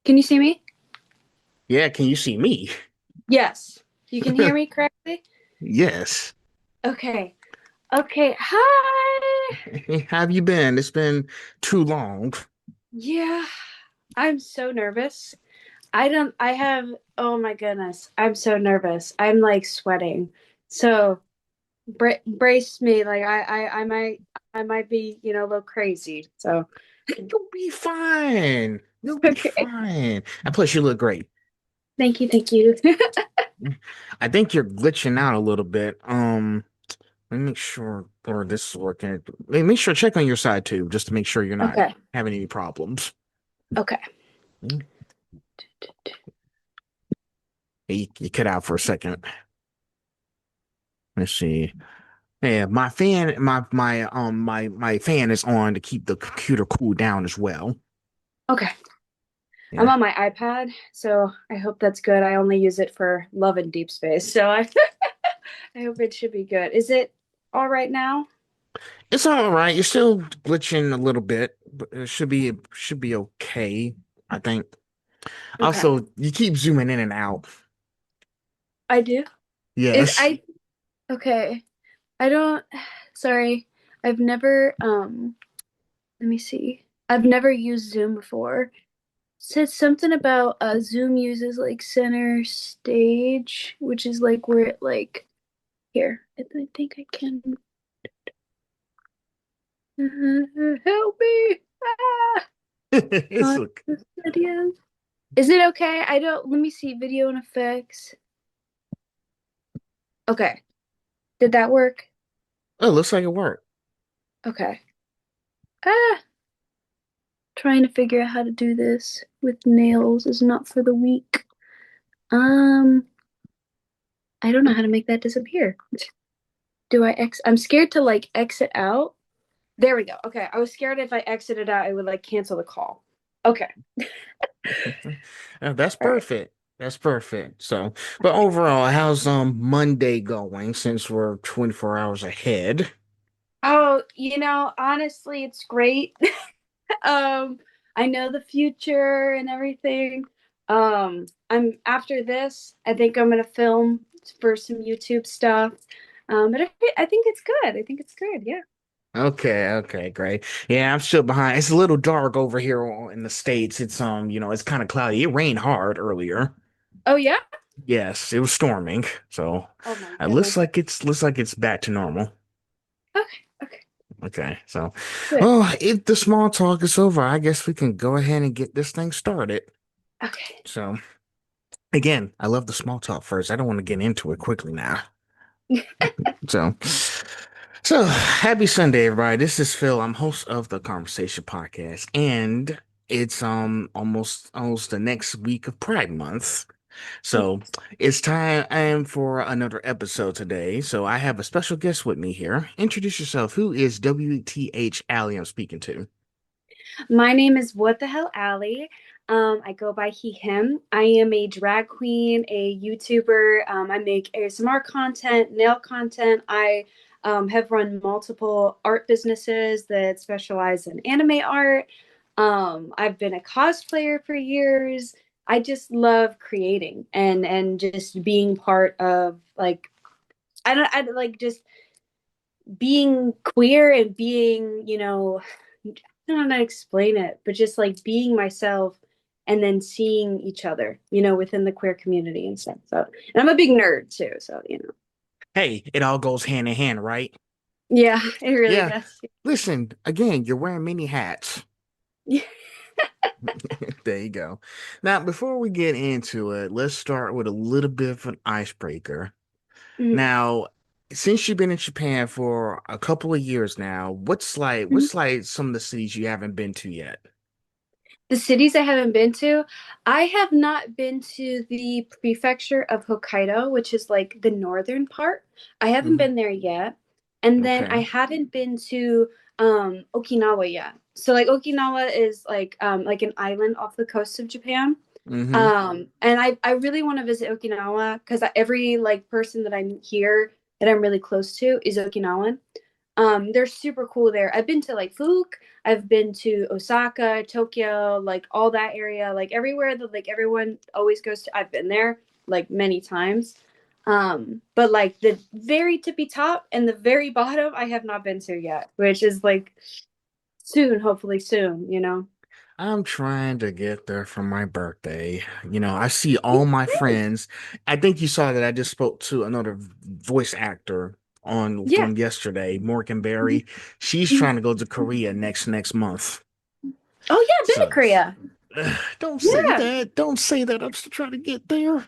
Can you see me? Yeah, can you see me? Yes. You can hear me correctly? Yes. Okay. Okay. Hi. Hey, how have you been? It's been too long. Yeah. I'm so nervous. I have, oh my goodness. I'm so nervous. I'm like sweating. So brace me. Like I might be, a little crazy. So, You'll be fine. You'll be okay. fine. And plus, you look great. Thank you. Thank you. I think you're glitching out a little bit. Let me make sure or this is working. Make sure check on your side too, just to make sure you're not Okay. having any problems. Okay. Hmm? You cut out for a second. Let's see. Yeah, my fan is on to keep the computer cool down as well. Okay. I'm Yeah. on my iPad, so I hope that's good. I only use it for love and deep space. So I hope it should be good. Is it all right now? It's all right. You're still glitching a little bit, but it should be okay, I think. Okay. Also, you keep zooming in and out. I do. Is Yes. I okay. I don't sorry. I've never let me see. I've never used Zoom before. Said something about Zoom uses like center stage, which is like where it like here. I think I can help me. Ah, It's on look. this video. Is it okay? I don't let me see video and effects. Okay. Did that work? Oh, it looks like it worked. Okay. Ah, trying to figure out how to do this with nails is not for the weak. Um, I don't know how to make that disappear. Do I I'm scared to like exit out. There we go. Okay. I was scared if I exited out, it would like cancel the call. Okay. That's All right. perfect. That's perfect. So, but overall, how's Monday going since we're 24 hours ahead? Oh, honestly, it's great. Um, I know the future and everything. I'm after this, I think I'm gonna film for some YouTube stuff. But I think it's good. I think it's good. Yeah. Okay, okay, great. Yeah, I'm still behind. It's a little dark over here in the States. It's it's kind of cloudy. It rained hard earlier. Oh yeah. Yes, it was storming. So, Oh my it looks goodness. like it's back to normal. Okay. Okay. Okay, so, Good. oh, if the small talk is over, I guess we can go ahead and get this thing started. Okay. So, again, I love the small talk first. I don't want to get into it quickly now. So, happy Sunday, everybody. This is Phil. I'm host of the Conversation Podcast, and it's almost the next week of Pride Month. So it's time for another episode today. So I have a special guest with me here. Introduce yourself. Who is WTH Allie I'm speaking to? My name is Wthallie. I go by he, him. I am a drag queen, a YouTuber. I make ASMR content, nail content. I have run multiple art businesses that specialize in anime art. I've been a cosplayer for years. I just love creating and just being part of like I like just being queer and being, I don't know how to explain it, but just like being myself and then seeing each other, within the queer community and stuff. So, and I'm a big nerd too. So. Hey, it all goes hand in hand, right? Yeah, it really Yeah. does. Listen, again, you're wearing many hats. Yeah. There you go. Now, before we get into it, let's start with a little bit of an icebreaker. Mhm. Now, since you've been in Japan for a couple of years now, what's like Mhm. what's like some of the cities you haven't been to yet? The cities I haven't been to, I have not been to the prefecture of Hokkaido, which is like the northern part. I haven't Hmm. been there yet. And then I Okay. haven't been to Okinawa yet. So like Okinawa is like an island off the coast of Japan. Hmm. And I really want to visit Okinawa because every like person that I'm here that I'm really close to is Okinawan. They're super cool there. I've been to like Fuke, I've been to Osaka, Tokyo, like all that area, like everywhere that like everyone always goes to. I've been there like many times. But like the very tippy top and the very bottom, I have not been to yet, which is like soon, hopefully soon, you know. I'm trying to get there for my birthday. I see all my friends. I think you saw that I just spoke to another voice actor on Yeah. from yesterday, Morgan Berry. Mhm. She's trying to go to Korea next month. Oh yeah, I've been to So, Korea. don't say Yeah. that. Don't say that. I'm still trying to get there.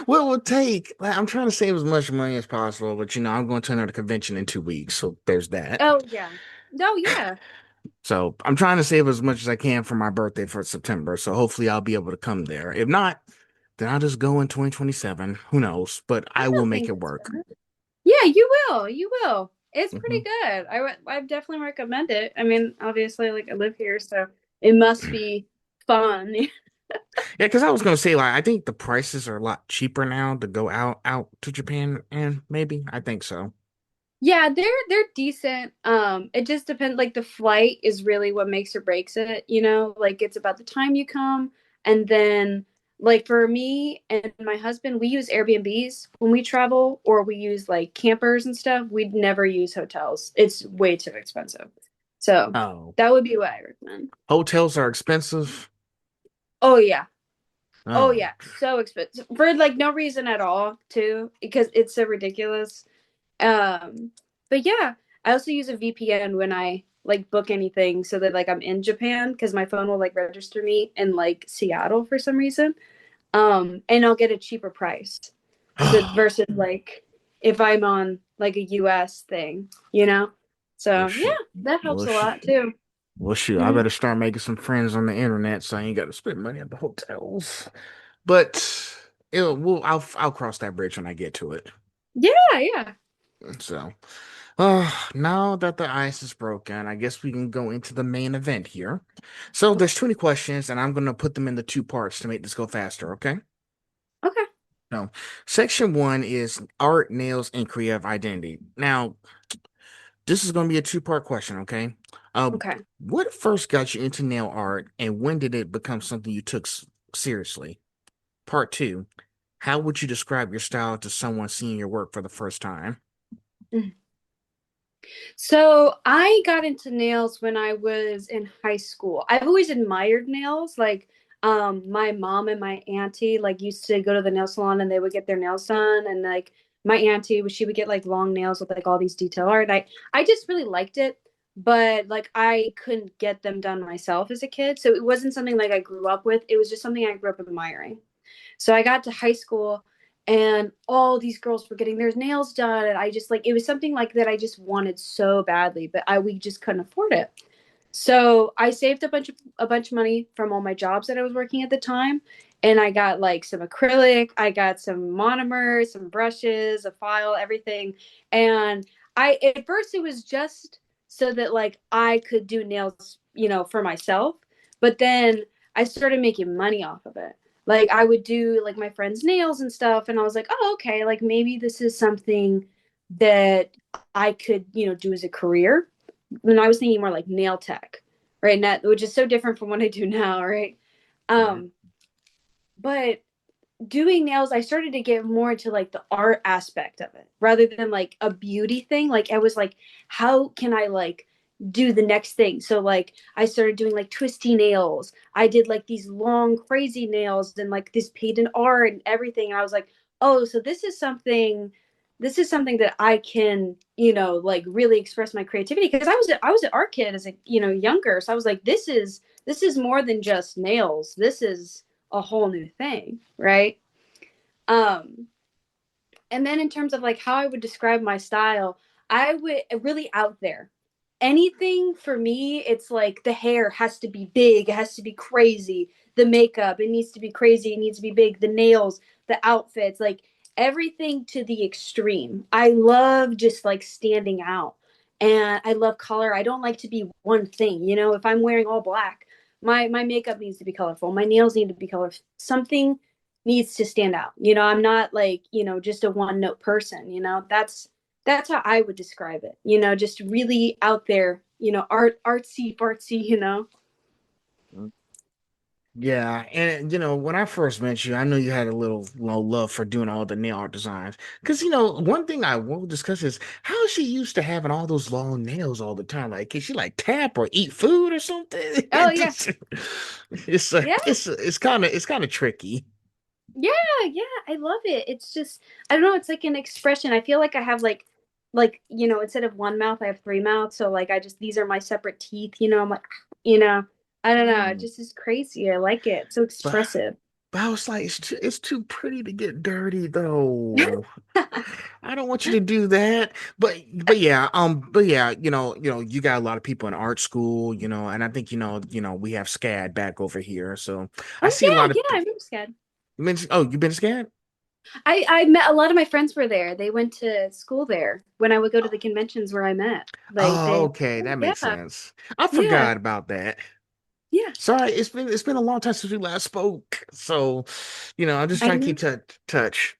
What it would take? Like, I'm trying to save as much money as possible, but I'm going to another convention in 2 weeks, so there's that. Oh yeah. Oh yeah. So I'm trying to save as much as I can for my birthday for September. So hopefully I'll be able to come there. If not, then I'll just go in 2027. Who knows? But I I will don't make think it it's work. bad. Yeah, you will. You will. It's Hmm. pretty good. I definitely recommend it. I mean, obviously, like I live here, so it must be fun. Yeah, because I was gonna say like I think the prices are a lot cheaper now to go out to Japan, and maybe I think so. Yeah, they're decent. It just depends. Like the flight is really what makes or breaks it. You know, like it's about the time you come, and then like for me and my husband, we use Airbnbs when we travel, or we use like campers and stuff. We'd never use hotels. It's way too expensive. So Oh, that would be what I recommend. hotels are expensive. Oh yeah. Oh Oh, yeah, so expensive for like no reason at all, too, because it's so ridiculous. Um, but yeah, I also use a VPN when I like book anything so that like I'm in Japan because my phone will like register me in like Seattle for some reason. And I'll get a cheaper price. So versus like if I'm on like a US thing, you know? well, So yeah, shoot. that helps Well, a shoot. lot too. Well, shoot. I Mhm. better start making some friends on the internet so I ain't got to spend money at the hotels. But I'll cross that bridge when I get to it. Yeah, yeah. So, now that the ice is broken, I guess we can go into the main event here. So Okay. there's 20 questions, and I'm gonna put them into two parts to make this go faster, okay? Okay. So, section one is art, nails, and creative identity. Now, this is gonna be a two-part question, okay? Uh, Okay. what first got you into nail art, and when did it become something you took seriously? Part two, how would you describe your style to someone seeing your work for the first time? So I got into nails when I was in high school. I've always admired nails. Like my mom and my auntie like used to go to the nail salon and they would get their nails done and like my auntie she would get like long nails with like all these detail art. I just really liked it, but like I couldn't get them done myself as a kid. So it wasn't something like I grew up with. It was just something I grew up admiring. So I got to high school and all these girls were getting their nails done and I just like it was something like that I just wanted so badly, but I we just couldn't afford it. So I saved a bunch of money from all my jobs that I was working at the time and I got like some acrylic, I got some monomers, some brushes, a file, everything. And I at first it was just so that like I could do nails, for myself, but then I started making money off of it. Like I would do like my friends' nails and stuff and I was like, "Oh, okay, like maybe this is something that I could, do as a career." When I was thinking more like nail tech, right? Not, which is so different from what I do now, right? Right. Um, but doing nails, I started to get more into like the art aspect of it rather than like a beauty thing. Like I was like, how can I like do the next thing? So like I started doing like twisty nails. I did like these long crazy nails and like this patent art and everything. And I was like, oh, so this is something that I can, like really express my creativity because I was an art kid as a, younger. So I was like, this is more than just nails. This is a whole new thing, right? Um, and then in terms of like how I would describe my style, I would really out there. anything for me, it's like the hair has to be big, it has to be crazy. The makeup, it needs to be crazy, it needs to be big. The nails, the outfits, like everything to the extreme. I love just like standing out. And I love color. I don't like to be one thing. You know, if I'm wearing all black, my makeup needs to be colorful. My nails need to be colorful. Something needs to stand out. You know, I'm not like, you know, just a one note person, you know. That's how I would describe it. You know, just really out there, you know, artsy fartsy, you know. Yeah, and when I first met you, I know you had a little love for doing all the nail art designs. Because one thing I will discuss is how she used to having all those long nails all the time. Like, can she like tap or eat food or something? Oh yeah. It's Yeah. it's kind of tricky. Yeah, yeah, I love it. It's just I don't know, it's like an expression. I feel like I have like, you know, instead of one mouth, I have three mouths. So like I just these are my separate teeth, you know. I'm like, you know, I don't know. It Mm. just is crazy. I like it. It's so But expressive. but I was like, it's too pretty to get dirty though. I don't want you to do that. But yeah, you got a lot of people in art school, and I think we have SCAD back over here. So I Oh see a lot yeah, of yeah, I remember SCAD. oh, you've been SCAD? I met a lot of my friends were there. They went to school there when I would go to the conventions where I met. Like Oh, they, okay, that makes yeah, sense. I yeah, forgot about that. yeah. Sorry, it's been a long time since we last spoke. So, I'm just I trying to know. keep touch.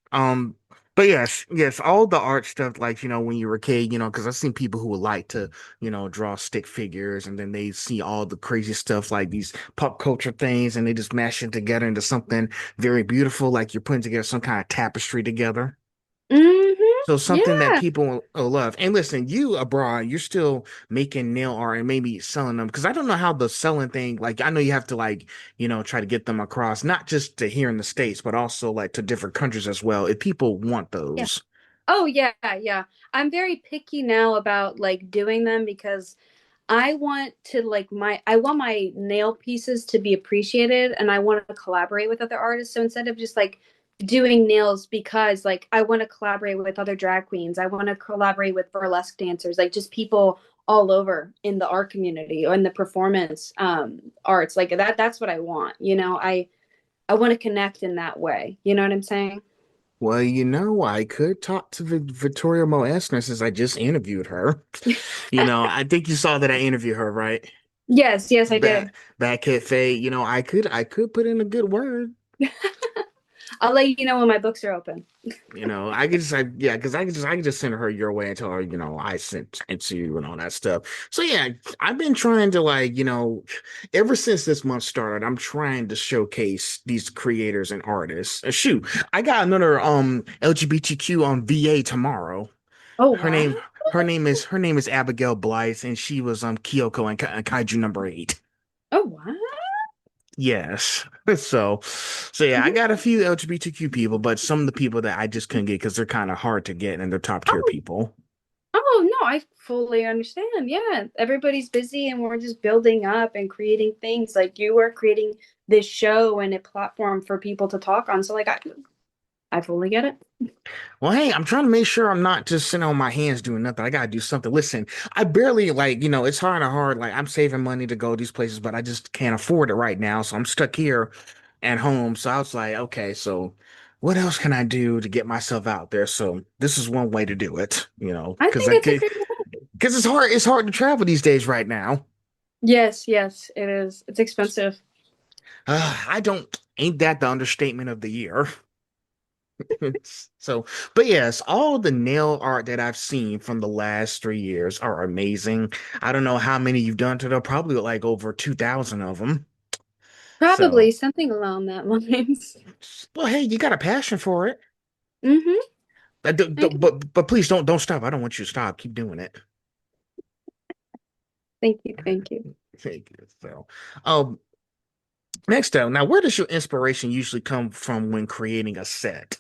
But yes, all the art stuff, like, when you were a kid, because I've seen people who would like to, draw stick figures, and then they see all the crazy stuff like these pop culture things, and they just mash it together into something very beautiful, like you're putting together some kind of tapestry together. Mm-hmm. So something that Yeah. people will love. And listen, you abroad, you're still making nail art and maybe selling them because I don't know how the selling thing, like I know you have to like, try to get them across, not just to here in the States, but also like to different countries as well. If people want Yeah. those. Oh yeah, yeah. I'm very picky now about like doing them because I want to like I want my nail pieces to be appreciated and I want to collaborate with other artists. So instead of just like doing nails because like I want to collaborate with other drag queens, I want to collaborate with burlesque dancers, like just people all over in the art community or in the performance arts. Like that's what I want. You know, I want to connect in that way. You know what I'm saying? Well, I could talk to Victoria Moesner since I just interviewed her. I think you saw that I interviewed her, right? Yes, yes, I did. Back at Faye, I could put in a good word. I'll let you know when my books are open. I could just, yeah, because I could just send her your way and tell her, I sent it to you and all that stuff. So yeah, I've been trying to like, ever since this month started, I'm trying to showcase these creators and artists. Shoot, I got another LGBTQ on VA tomorrow. Oh Her wow. name, her name is Abigail Blythe, and she was Kyoko and Kaiju number 8. Oh wow. Yes. So yeah, I got a few LGBTQ people, but some of the people that I just couldn't get because they're kind of hard to get and they're top tier Oh, people. oh no, I fully understand. Yeah, everybody's busy and we're just building up and creating things. Like you are creating this show and a platform for people to talk on. So like I fully get it. Well, hey, I'm trying to make sure I'm not just sitting on my hands doing nothing. I gotta do something. Listen, I barely like, it's hard. Like I'm saving money to go these places, but I just can't afford it right now. So I'm stuck here at home. So I was like, okay, so what else can I do to get myself out there? So this is one way to do it, I because think I it's a could, great. because it's hard to travel these days right now. Yes, yes, it is. It's expensive. I don't, ain't that the understatement of the year? So, but yes, all the nail art that I've seen from the last 3 years are amazing. I don't know how many you've done to them, probably like over 2,000 of them. Probably So, something along that lines. well, hey, you got a passion for it. Mm-hmm. I do. But please don't stop. I don't want you to stop. Keep doing it. Thank you, thank you. Thank you. So, um, next up, now, where does your inspiration usually come from when creating a set?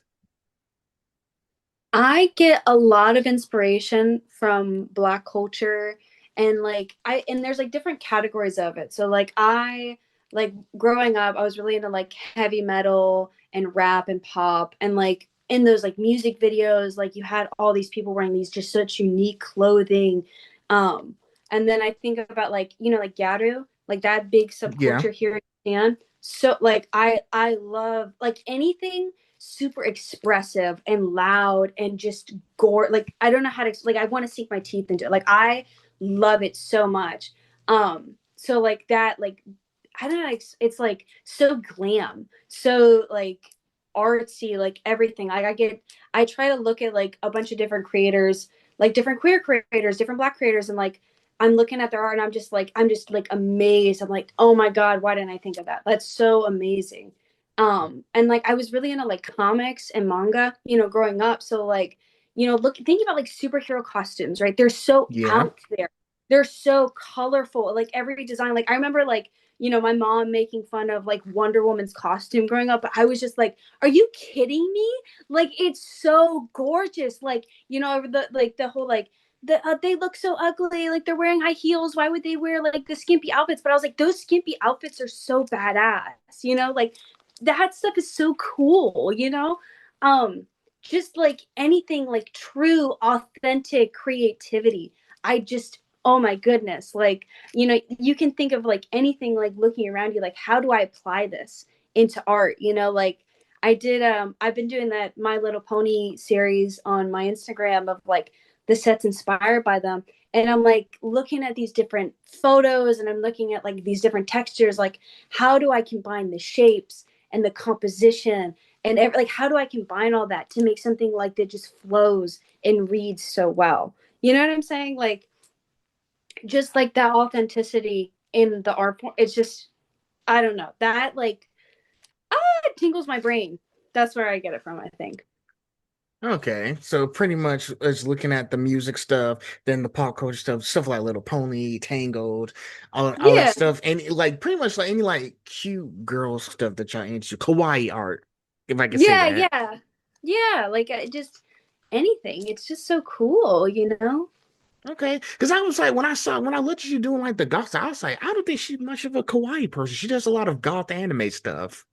I get a lot of inspiration from Black culture and like I and there's like different categories of it. So like I like growing up, I was really into like heavy metal and rap and pop and like in those like music videos, like you had all these people wearing these just such unique clothing. Um And then I think about like, like Garu, like that big Yeah. subculture here in Japan. So like I love like anything super expressive and loud and just gore. Like I don't know how to like I want to sink my teeth into it. Like I love it so much. So like that like I don't know, it's like so glam, so like artsy, like everything. Like I try to look at like a bunch of different creators, like different queer creators, different Black creators, and like I'm looking at their art and I'm just like amazed. I'm like, oh my God, why didn't I think of that? That's so amazing. And like I was really into like comics and manga, growing up. So like, look thinking about like superhero costumes, right? They're so Yeah. out there. They're so colorful. Like every design, like I remember like, my mom making fun of like Wonder Woman's costume growing up, but I was just like, are you kidding me? Like it's so gorgeous. Like, the whole like they look so ugly, like they're wearing high heels, why would they wear like the skimpy outfits? But I was like, those skimpy outfits are so badass, like that stuff is so cool, um just like anything like true authentic creativity. I just, oh my goodness, like, you can think of like anything, like looking around you, like how do I apply this into art, like I've been doing that My Little Pony series on my Instagram of like the sets inspired by them. And I'm like looking at these different photos and I'm looking at like these different textures, like how do I combine the shapes and the composition and like how do I combine all that to make something like that just flows and reads so well? You know what I'm saying? Like just like that authenticity in the art form. It's just, I don't know, that like it tingles my brain. That's where I get it from, I think. Okay, so pretty much it's looking at the music stuff, then the pop culture stuff, stuff like Little Pony, Tangled, all that Yeah, stuff, and like pretty much like any like cute girl stuff that y'all into, kawaii art, if I could say yeah, that. yeah, yeah, like just anything, it's just so cool, Okay, because I was like when I looked at you doing like the goth, I was like, I don't think she's much of a kawaii person. She does a lot of goth anime stuff.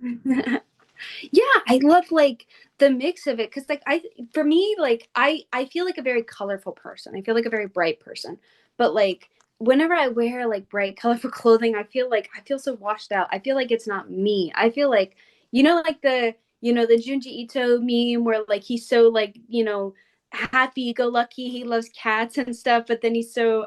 Yeah, I love like the mix of it because like for me like I feel like a very colorful person. I feel like a very bright person. But like whenever I wear like bright colorful clothing, I feel so washed out. I feel like it's not me. I feel like like the Junji Ito meme where like he's so like, happy go lucky, he loves cats and stuff, but then he's so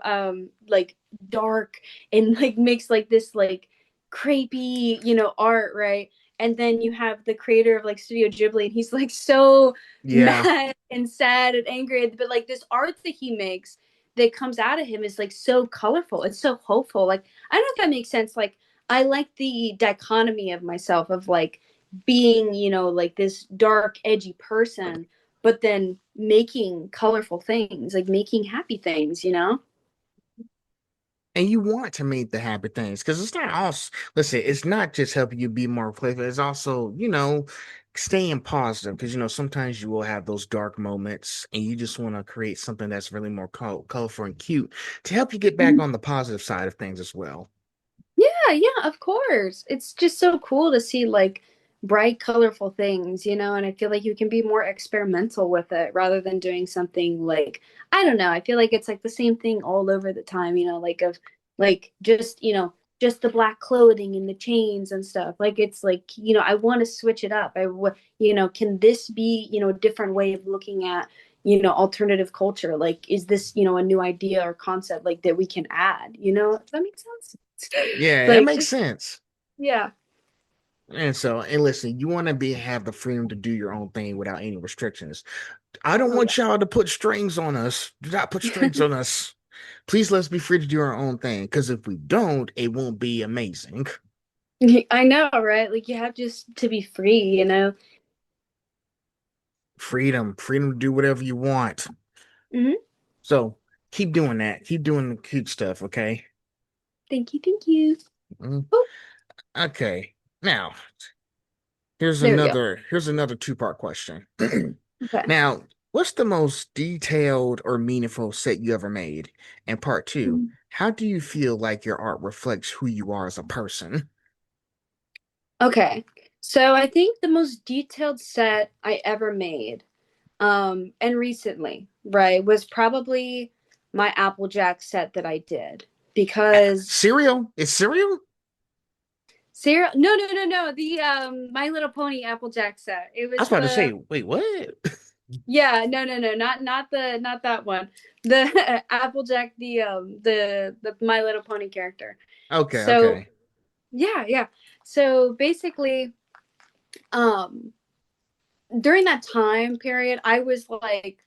like dark and like makes like this like crepey, art, right? And then you have the creator of like Studio Ghibli, and he's like so Yeah. mad and sad and angry. But like this art that he makes that comes out of him is like so colorful. It's so hopeful. Like I don't know if that makes sense. Like I like the dichotomy of myself of like being, like this dark, edgy person, but then making colorful things, like making happy things. And you want to make the happy things because it's not all. Listen, it's not just helping you be more playful. It's also, staying positive because sometimes you will have those dark moments, and you just want to create something that's really more colorful and cute to help you get back on the positive side of things as well. Yeah, yeah, of course. It's just so cool to see like bright, colorful things, and I feel like you can be more experimental with it rather than doing something like, I don't know, I feel like it's like the same thing all over the time, like of like just the black clothing and the chains and stuff. Like it's like, I want to switch it up. Can this be, a different way of looking at, alternative culture? Like, is this, a new idea or concept like that we can add, Does that make sense? Yeah, that Like makes just sense. yeah. And listen, you want to be have the freedom to do your own thing without any restrictions. I don't Oh want y'all to put strings on us. Do not put strings yeah. on us. Please let's be free to do our own thing. Because if we don't, it won't be amazing. I know, right? Like you have just to be free. Freedom, freedom to do whatever you want. Hmm. So keep doing that. Keep doing the cute stuff, okay? Thank you, thank you. Mm, Oh, okay. Now, here's there we go. another two-part question. Okay. Now, what's the most detailed or meaningful set you ever made? And part two, Mhm. how do you feel like your art reflects who you are as a person? Okay. So I think the most detailed set I ever made, and recently, right, was probably my Applejack set that I did. because Cereal? It's cereal? cereal. No, no, no, no. The My Little Pony Applejack set. It I was was about to say, the wait, what? Yeah, no, no, no, not that one. The Applejack, the My Little Pony character. Okay, So okay. yeah, yeah. So basically, um, during that time period, I was like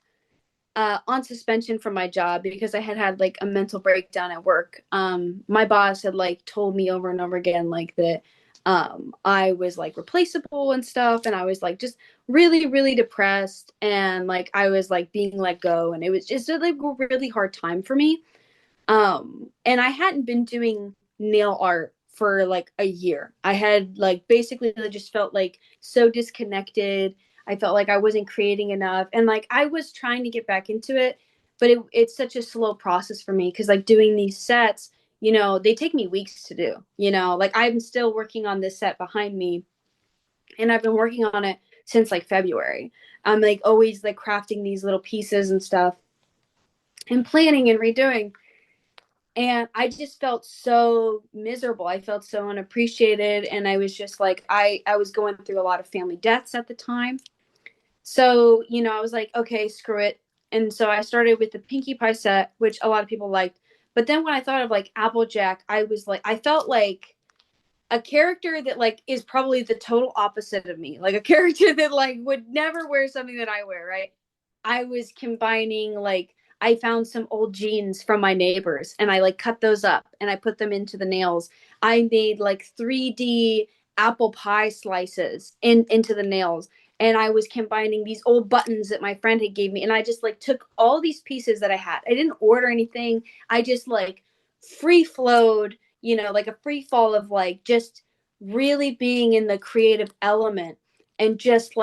on suspension from my job because I had had like a mental breakdown at work. My boss had like told me over and over again like that I was like replaceable and stuff, and I was like just really, really depressed, and like I was like being let go, and it was just like a really hard time for me. And I hadn't been doing nail art for like a year. I had like basically just felt like so disconnected. I felt like I wasn't creating enough. And like I was trying to get back into it, but it's such a slow process for me because like doing these sets, they take me weeks to do. Like I'm still working on this set behind me, and I've been working on it since like February. I'm like always like crafting these little pieces and stuff and planning and redoing, and I just felt so miserable. I felt so unappreciated, and I was just like I was going through a lot of family deaths at the time. So I was like, okay, screw it. And so I started with the Pinkie Pie set, which a lot of people liked. But then when I thought of like Applejack, I was like, I felt like a character that like is probably the total opposite of me, like a character that like would never wear something that I wear, right? I was combining like I found some old jeans from my neighbors and I like cut those up and I put them into the nails. I made like 3D apple pie slices into the nails, and I was combining these old buttons that my friend had gave me, and I just like took all these pieces that I had. I didn't order anything. I just like free flowed, like a free fall of like just really being in the creative element and just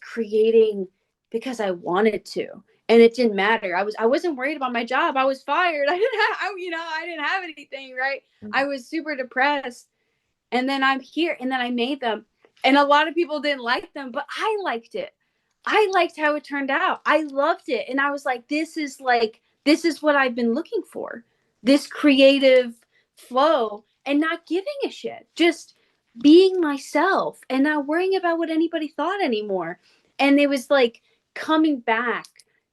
creating because I wanted to. And it didn't matter. I wasn't worried about my job. I was fired. I didn't have anything, right? I was super depressed. And then I'm here and then I made them. And a lot of people didn't like them, but I liked it. I liked how it turned out. I loved it. And I was this is what I've been looking for. This creative flow and not giving a shit. Just being myself and not worrying about what anybody thought anymore. And it was like coming back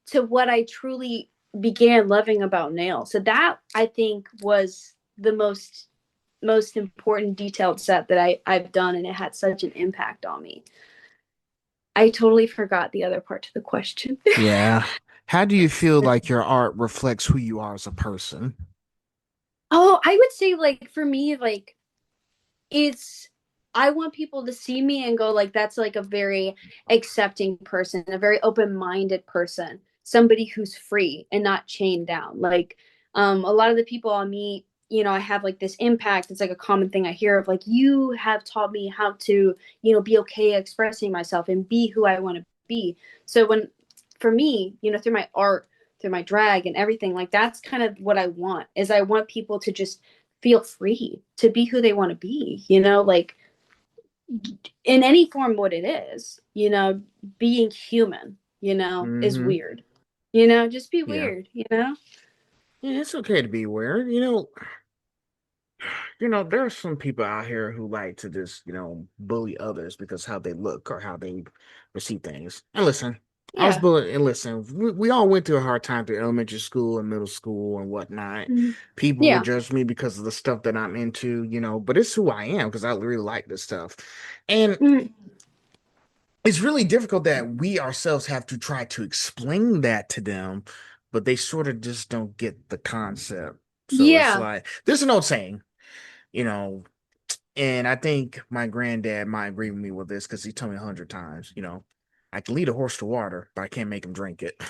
to what I truly began loving about nails. So that I think was the most important detailed set that I've done, and it had such an impact on me. I totally forgot the other part to the question. Yeah. How do you feel like your art reflects who you are as a person? Oh, I would say like for me, like it's I want people to see me and go like that's like a very accepting person, a very open-minded person, somebody who's free and not chained down. Like a lot of the people I meet, I have like this impact. It's like a common thing I hear of like you have taught me how to, be okay expressing myself and be who I want to be. So when for me, through my art, through my drag and everything, like that's kind of what I want is I want people to just feel free to be who they want to be, like in any form what it is, being human, is Hmm. weird. Just be Yeah. weird, Yeah, it's okay to be weird. There are some people out here who like to just, bully others because how they look or how they perceive things. And listen, I was Yeah. bullied, and listen, we all went through a hard time through elementary school and middle school and whatnot. Mhm. People would Yeah. judge me because of the stuff that I'm into, but it's who I am because I really like this stuff. And Mhm. it's really difficult that we ourselves have to try to explain that to them, but they sort of just don't get the concept. So it's Yeah. like, there's an old saying, you know, and I think my granddad might agree with me with this because he told me 100 times, I can lead a horse to water, but I can't make him drink it.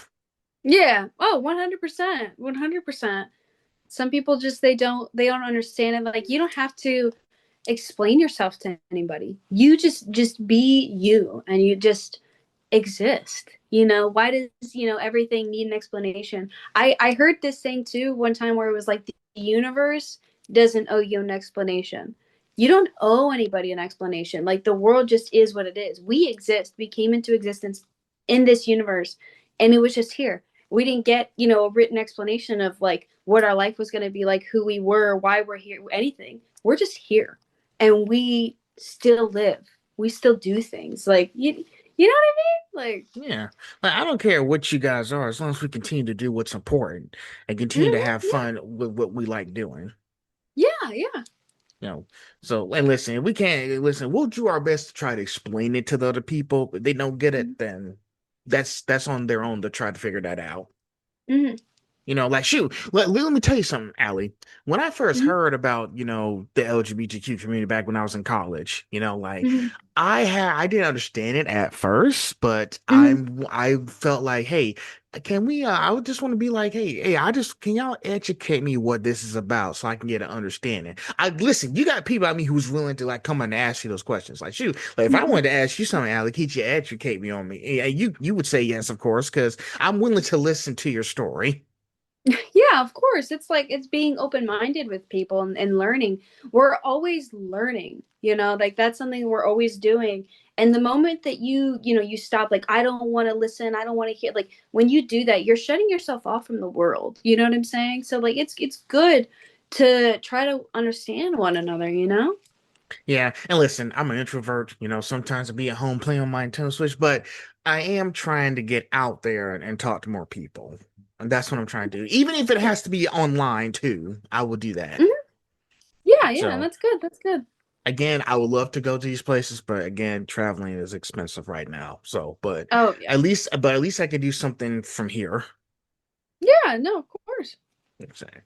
Yeah. Oh, 100%. 100%. Some people just they don't understand it. Like you don't have to explain yourself to anybody. You just be you and you just exist. Why does, everything need an explanation? I heard this thing too one time where it was like the universe doesn't owe you an explanation. You don't owe anybody an explanation. Like the world just is what it is. We exist. We came into existence in this universe and it was just here. We didn't get, a written explanation of like what our life was going to be like, who we were, why we're here, anything. We're just here, and we still live. We still do things. Like you know what I mean? Like, Yeah. Like, I don't care what you guys are, as long as we continue to do what's important and continue to have yeah, fun with what we like doing. yeah, yeah. You know, so and listen, we can't listen, we'll do our best to try to explain it to the other people. If they don't get it, then that's on their own to try to figure that out. Mm-hmm. You know, like shoot, let me tell you something, Allie. When I first Mm-hmm. heard about, the LGBTQ community back when I was in college, like Mm-hmm. I didn't understand it at first, but Mm-hmm. I felt like, hey, can we I would just want to be like, hey, I just can y'all educate me what this is about so I can get an understanding. I listen, you got people like me who's willing to like come and ask you those questions. Like shoot, like if I Mm-hmm. wanted to ask you something, Allie, could you educate me on me? And you would say yes, of course, because I'm willing to listen to your story. Yeah, of course. It's like it's being open-minded with people and learning. We're always learning, like that's something we're always doing. And the moment that you stop, like, I don't want to listen, I don't want to hear, like when you do that, you're shutting yourself off from the world. You know what I'm saying? So like it's good to try to understand one another. Yeah, and listen, I'm an introvert. Sometimes I be at home playing on my Nintendo Switch, but I am trying to get out there and talk to more people. And that's what I'm trying to do. Even if it has to be online too, I will do that. Mhm. Yeah, yeah, So that's good. That's good. again, I would love to go to these places, but again, traveling is expensive right now. So, but Oh, yeah. at least I could do something from here. Yeah, no, of course. Okay.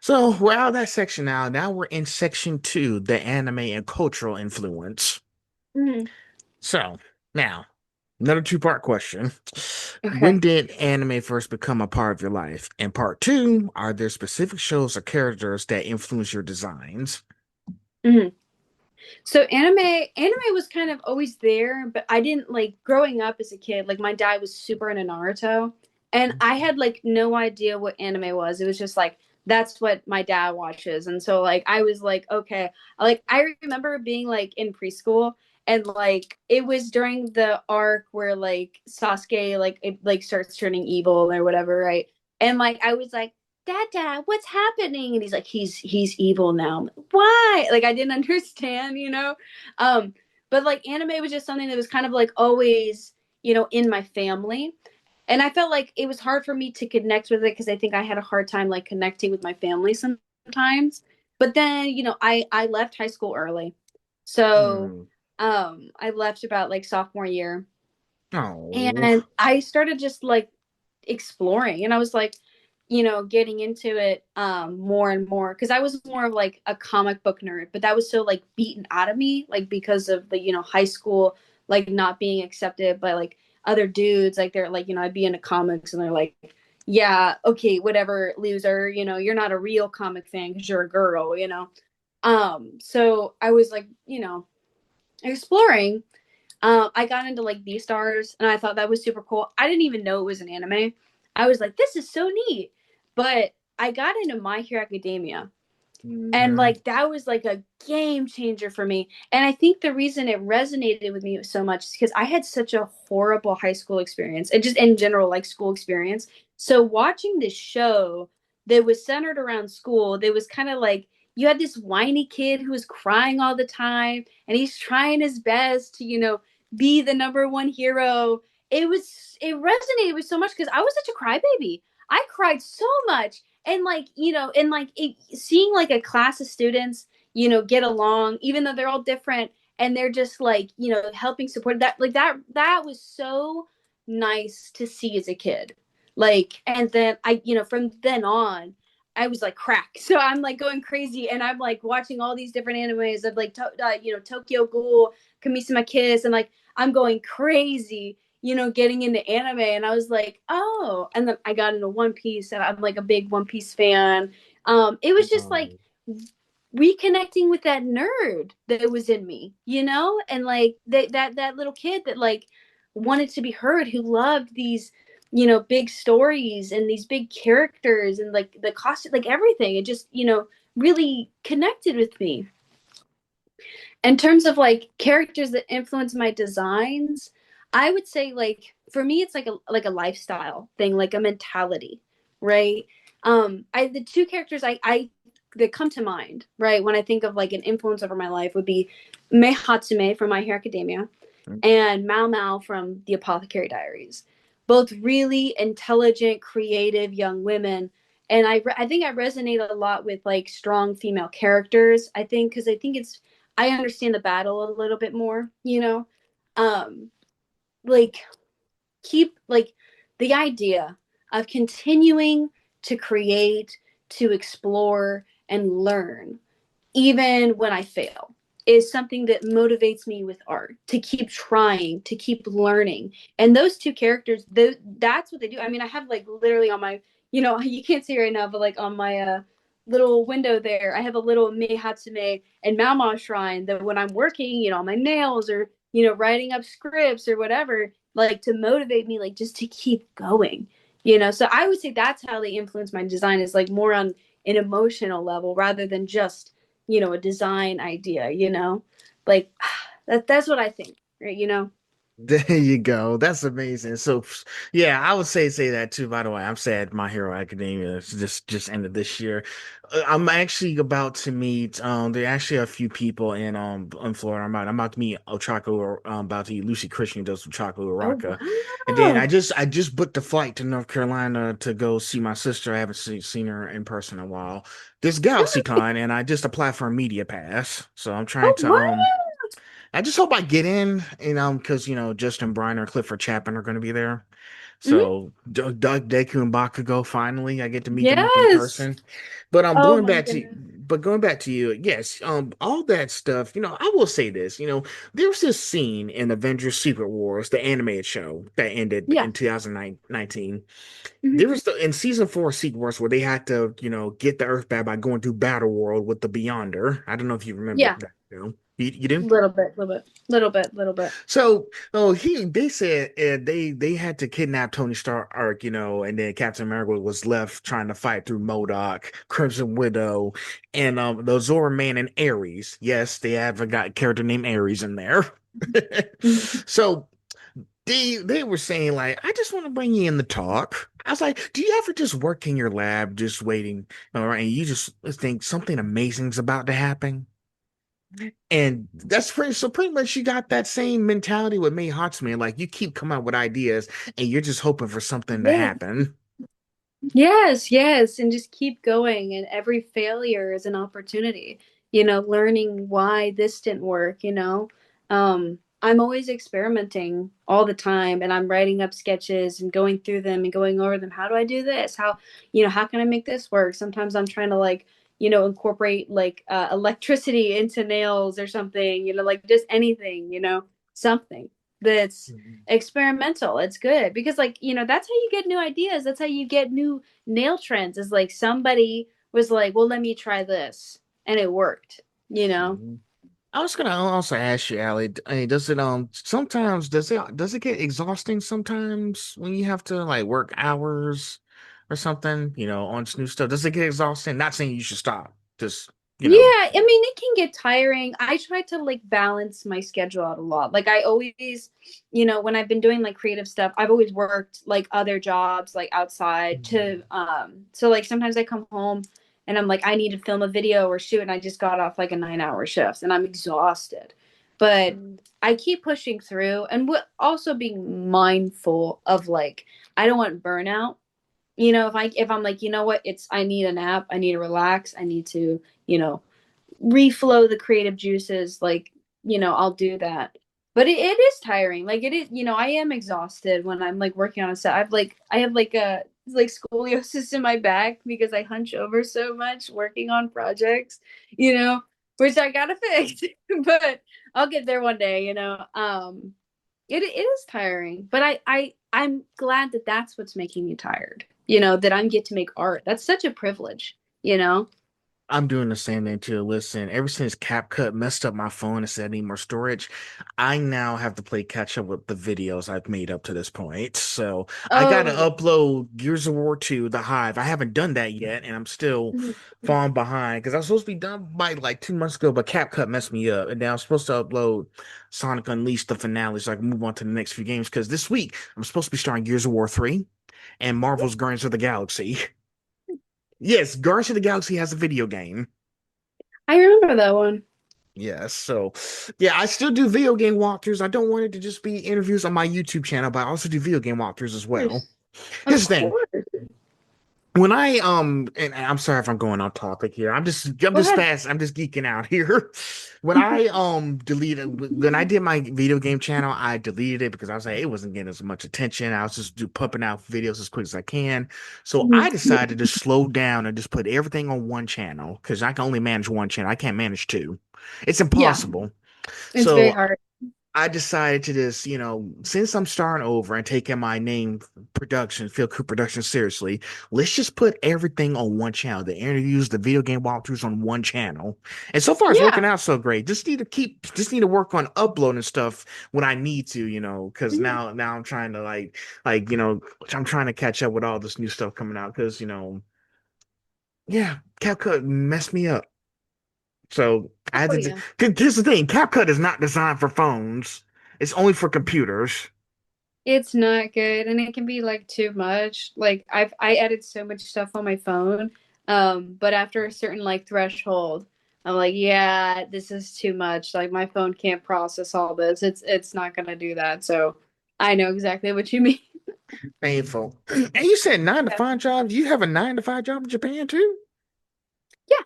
So we're out of that section now. Now we're in section two, the anime and cultural influence. Mhm. So now, another two-part question. When Okay. did anime first become a part of your life? And part two, are there specific shows or characters that influence your designs? Mhm. So anime was kind of always there, but I didn't like growing up as a kid. Like my dad was super into Naruto, and I had like no idea what anime was. It was just like that's what my dad watches, and so like I was like, okay. Like I remember being like in preschool, and like it was during the arc where like Sasuke like it like starts turning evil or whatever, right? And like I was like, Dad, what's happening? And he's like, he's evil now. I'm like, why? Like I didn't understand. Um, but like anime was just something that was kind of like always, in my family. And I felt like it was hard for me to connect with it because I think I had a hard time like connecting with my family sometimes. But then, I left high school early. So Hmm. I left about like sophomore year. Oh. And I started just like exploring, and I was like, getting into it more and more because I was more of like a comic book nerd, but that was so like beaten out of me, like because of the high school, like not being accepted by like other dudes. Like they're like, I'd be into comics and they're like, yeah, okay, whatever, loser, you're not a real comic fan because you're a girl. So I was like, exploring. I got into like B stars and I thought that was super cool. I didn't even know it was an anime. I was like, this is so neat. But I got into My Hero Academia, and Mhm. like that was like a game changer for me. And I think the reason it resonated with me so much is because I had such a horrible high school experience and just in general like school experience. So watching this show that was centered around school, that was kind of like you had this whiny kid who was crying all the time and he's trying his best to be the number one hero. It resonated with so much because I was such a crybaby. I cried so much, and like and like seeing like a class of students get along even though they're all different, and they're just like helping support that, like that was so nice to see as a kid. Like, and then I from then on I was like crack. So I'm like going crazy and I'm like watching all these different animes of like Tokyo Ghoul, Kamisama Kiss, and like I'm going crazy, getting into anime. And I was like, oh, and then I got into One Piece and I'm like a big One Piece fan. It was just like Um, reconnecting with that nerd that was in me, and like that little kid that like wanted to be heard, who loved these, big stories and these big characters and like the costume, like everything. It just, really connected with me. In terms of like characters that influence my designs, I would say like for me it's like a lifestyle thing, like a mentality, right? I the two characters I that come to mind, right, when I think of like an influence over my life would be Mei Hatsume from My Hero Academia and Mao Mao from The Apothecary Diaries. Both really intelligent, creative young women. And I think I resonate a lot with like strong female characters. I think because I think it's I understand the battle a little bit more, you know. Um, like keep like the idea of continuing to create, to explore and learn even when I fail is something that motivates me with art to keep trying, to keep learning. And those two characters, that's what they do. I mean, I have like literally on my, you can't see right now, but like on my little window there, I have a little Mei Hatsume and Mama shrine that when I'm working, on my nails or, writing up scripts or whatever, like to motivate me, like just to keep going. So I would say that's how they influence my design is like more on an emotional level rather than just a design idea, like that's what I think, right? There you go. That's amazing. So, yeah, I would say that too. By the way, I'm sad My Hero Academia is just ended this year. I'm actually about to meet. There are actually a few people in Florida. I'm about to meet Ochako, or about to meet Lucy Christian, who does Ochako Oh Uraka, and then wow. I just booked a flight to North Carolina to go see my sister. I haven't seen her in person in a while. This GalaxyCon, and I just applied for a media pass. So I'm trying Oh to wow. I just hope I get in, because Justin Briner, Clifford Chapman are going to be there. Mm-hmm. So Doug Deku and Bakugo, finally, I get to meet them up in Yes. person. But Oh my goodness. going back to you, yes, all that stuff. I will say this. There was this scene in Avengers: Secret Wars, the animated show that ended Yeah. in 2019. Mm-hmm. There was in season 4 of Secret Wars where they had to, get the Earth back by going through Battle World with the Beyonder. I don't know if you remember Yeah. that. You do? Little bit, little bit, little bit, little bit. So, they said they had to kidnap Tony Stark, and then Captain America was left trying to fight through MODOK, Crimson Widow, and the Zora Man and Ares. Yes, they have got a character named Ares in there. Mm-hmm. So they were saying like, I just want to bring you in the talk. I was like, do you ever just work in your lab, just waiting, all right, and you just think something amazing's about to happen? And that's pretty much you got that same mentality with May Hartzman. Like you keep coming up with ideas and you're just hoping for something to Yeah. happen. Yes, yes, and just keep going. And every failure is an opportunity, learning why this didn't work, I'm always experimenting all the time and I'm writing up sketches and going through them and going over them. How do I do this? How can I make this work? Sometimes I'm trying to like, incorporate like electricity into nails or something, like just anything, something that's Mhm. experimental. It's good because like, that's how you get new ideas. That's how you get new nail trends is like somebody was like, well, let me try this and it worked, Mhm. I was gonna also ask you, Allie, does it sometimes does it get exhausting sometimes when you have to like work hours or something, on new stuff? Does it get exhausting? Not saying you should stop. Just, Yeah, I mean, it can get tiring. I try to like balance my schedule out a lot. Like I always, when I've been doing like creative stuff, I've always worked like other jobs like outside to so like sometimes I come home and I'm like I need to film a video or shoot and I just got off like a 9-hour shift and I'm exhausted. But I keep pushing through and also being mindful of like I don't want burnout. If I'm like, what, it's I need a nap, I need to relax, I need to, you know, reflow the creative juices, like, I'll do that. But it is tiring. Like it is, I am exhausted when I'm like working on a set. I have like a like scoliosis in my back because I hunch over so much working on projects, which I gotta fix. But I'll get there one day. It is tiring, but I'm glad that that's what's making me tired. That I get to make art. That's such a privilege. I'm doing the same thing too. Listen, ever since CapCut messed up my phone and said I need more storage, I now have to play catch up with the videos I've made up to this point. So I got to Oh, upload Gears of War 2, The Hive. I haven't done that yet, and I'm still mhm. falling behind because I was supposed to be done by like 2 months ago, but CapCut messed me up. And now I'm supposed to upload Sonic Unleashed, the finale, so I can move on to the next few games. Because this week I'm supposed to be starting Gears of War 3 and Marvel's Guardians of the Galaxy. Yes, Guardians of the Galaxy has a video game. I remember that one. Yes, so yeah, I still do video game walkthroughs. I don't want it to just be interviews on my YouTube channel, but I also do video game walkthroughs as Of well. course. Of Here's the thing. course. When I and I'm sorry if I'm going off topic here. I'm Go just ahead. fast. I'm just geeking out here. When I deleted when I did my video game channel, I deleted it because I was like it wasn't getting as much attention. I was just pumping out videos as quick as I can. So I Mhm. decided to slow down and just put everything on one channel because I can only manage one channel. I can't manage two. It's Yeah, impossible. it's very So hard. I decided to just, since I'm starting over and taking my name production, Phil Coop Production seriously, let's just put everything on one channel. The interviews, the video game walkthroughs on one channel. And so far it's working Yeah. out so great. Just need to work on uploading stuff when I need to, because Mhm. now I'm trying to I'm trying to catch up with all this new stuff coming out because, yeah, CapCut messed me up. So I had Oh to. yeah. 'Cause here's the thing: CapCut is not designed for phones. It's only for computers. It's not good and it can be like too much. Like I edit so much stuff on my phone. But after a certain like threshold, I'm like, yeah, this is too much. Like my phone can't process all this. It's not gonna do that. So I know exactly what you mean. Painful. And you said nine to Yeah. five jobs. You have a 9 to 5 job in Japan too? Yeah.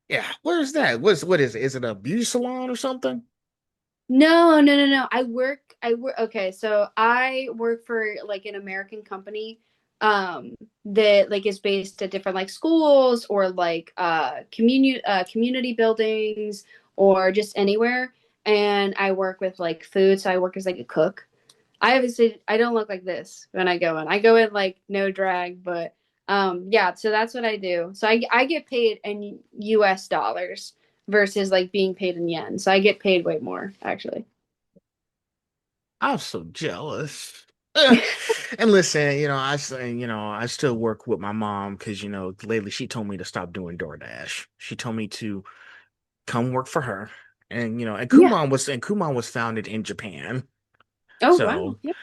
Yeah. Where's that? What is it? Is it a beauty salon or something? No, no, no, no. I work okay, so I work for like an American company that like is based at different like schools or like community buildings or just anywhere. And I work with like food, so I work as like a cook. I obviously I don't look like this when I go in. I go in like no drag, but yeah, so that's what I do. So I get paid in US dollars versus like being paid in yen. So I get paid way more actually. I'm so jealous. And listen, I still work with my mom because, lately she told me to stop doing DoorDash. She told me to come work for her. And, Yeah. And Kumon was founded in Japan. Oh wow. So, Yeah.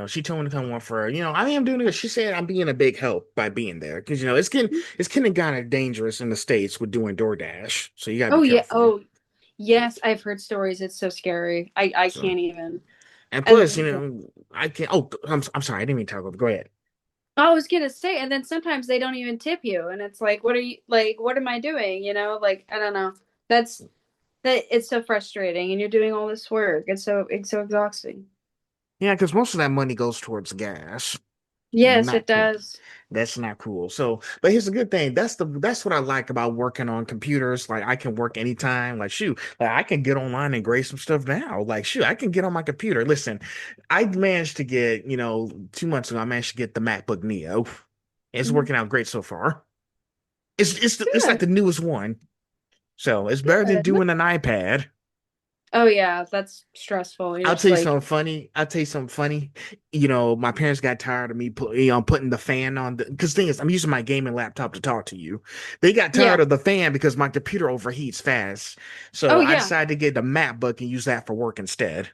she told me to come work for her. I am doing it. She said I'm being a big help by being there because it's getting kind of dangerous in the States with doing DoorDash. So you gotta be Oh yeah. careful. Oh yes, I've heard stories. It's so scary. I So can't even. and And plus, I can't. Oh, I'm sorry. I didn't mean to talk over. Go ahead. I was gonna say, and then sometimes they don't even tip you, and it's like, what are you like? What am I doing? Like I don't know. That's that. It's so frustrating, and you're doing all this work. It's so exhausting. Yeah, because most of that money goes towards gas. Yes, it Not cool. does. That's not cool. So, but here's the good thing. That's what I like about working on computers. Like I can work anytime. Like shoot, like I can get online and grade some stuff now. Like shoot, I can get on my computer. Listen, I managed to get, 2 months ago, I managed to get the MacBook Neo. It's Mhm. working out great so far. It's like Good. the newest one. So it's better than Good. doing an iPad. Oh yeah, that's stressful. You're I'll just tell you like, something funny. I'll tell you something funny. My parents got tired of me putting the fan on because thing is I'm using my gaming laptop to talk to you. They got yeah. tired of the fan because my computer overheats fast. So Oh I yeah. decided to get the MacBook and use that for work instead.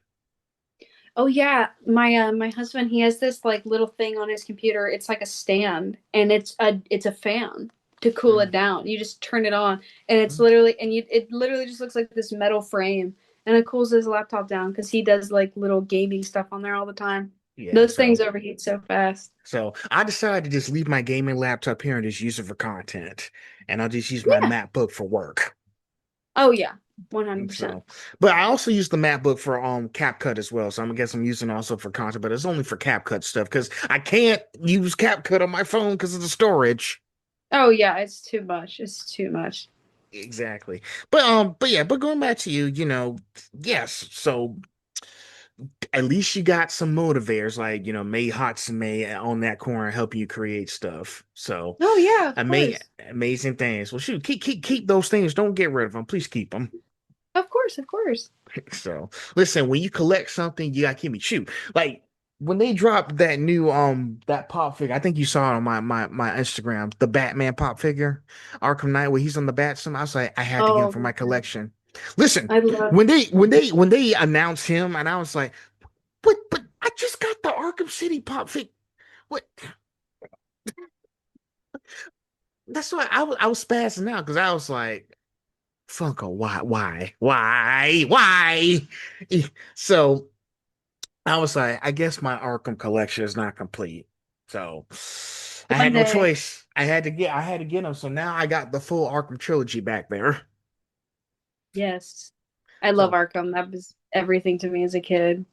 Oh yeah. My husband, he has this like little thing on his computer. It's like a stand, and it's a fan to cool Mm, it down. You just turn it on, and it's mm. literally and you it literally just looks like this metal frame, and it cools his laptop down because he does like little gaming stuff on there all the time. Yeah, Those things so overheat so fast. so I decided to just leave my gaming laptop here and just use it for content. And I'll just use my Yeah. MacBook for work. Oh yeah. And 100%. so, but I also use the MacBook for CapCut as well. So I guess I'm using also for content, but it's only for CapCut stuff because I can't use CapCut on my phone because of the storage. Oh yeah, it's too much. It's too much. Exactly. But yeah, but going back to you, yes. So At least you got some motivators like, May Hatsune on that corner helping you create stuff. So, Oh yeah, of ama course. amazing things. Well, shoot, keep those things. Don't get rid of them. Please keep them. Of course, of course. So, listen, when you collect something, you gotta keep me shoot. Like when they dropped that new that pop figure, I think you saw it on my Instagram, the Batman pop figure, Arkham Knight, where he's on the Batsuit. I was like, I had to get him Oh for my yeah. collection. Listen, I love when they announced him, and I was like, but I just got the Arkham City pop fig. What? That's why I was spazzing out because I was like, Funko, why? So I was like, I guess my Arkham collection is not complete. So I one had no day. choice. I had to get them. So now I got the full Arkham trilogy back there. Yes. I love So Arkham. That was everything to me as a kid.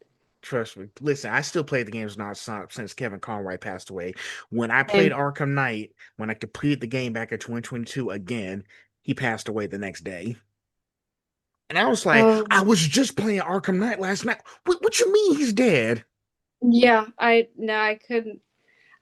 trust me. Listen, I still play the games nonstop since Kevin Conroy passed away. When I played Same. Arkham Knight, when I completed the game back in 2022 again, he passed away the next day. And I was like, I Oh was just playing Arkham Knight last night. What you mean he's dead? yeah. I no, I couldn't.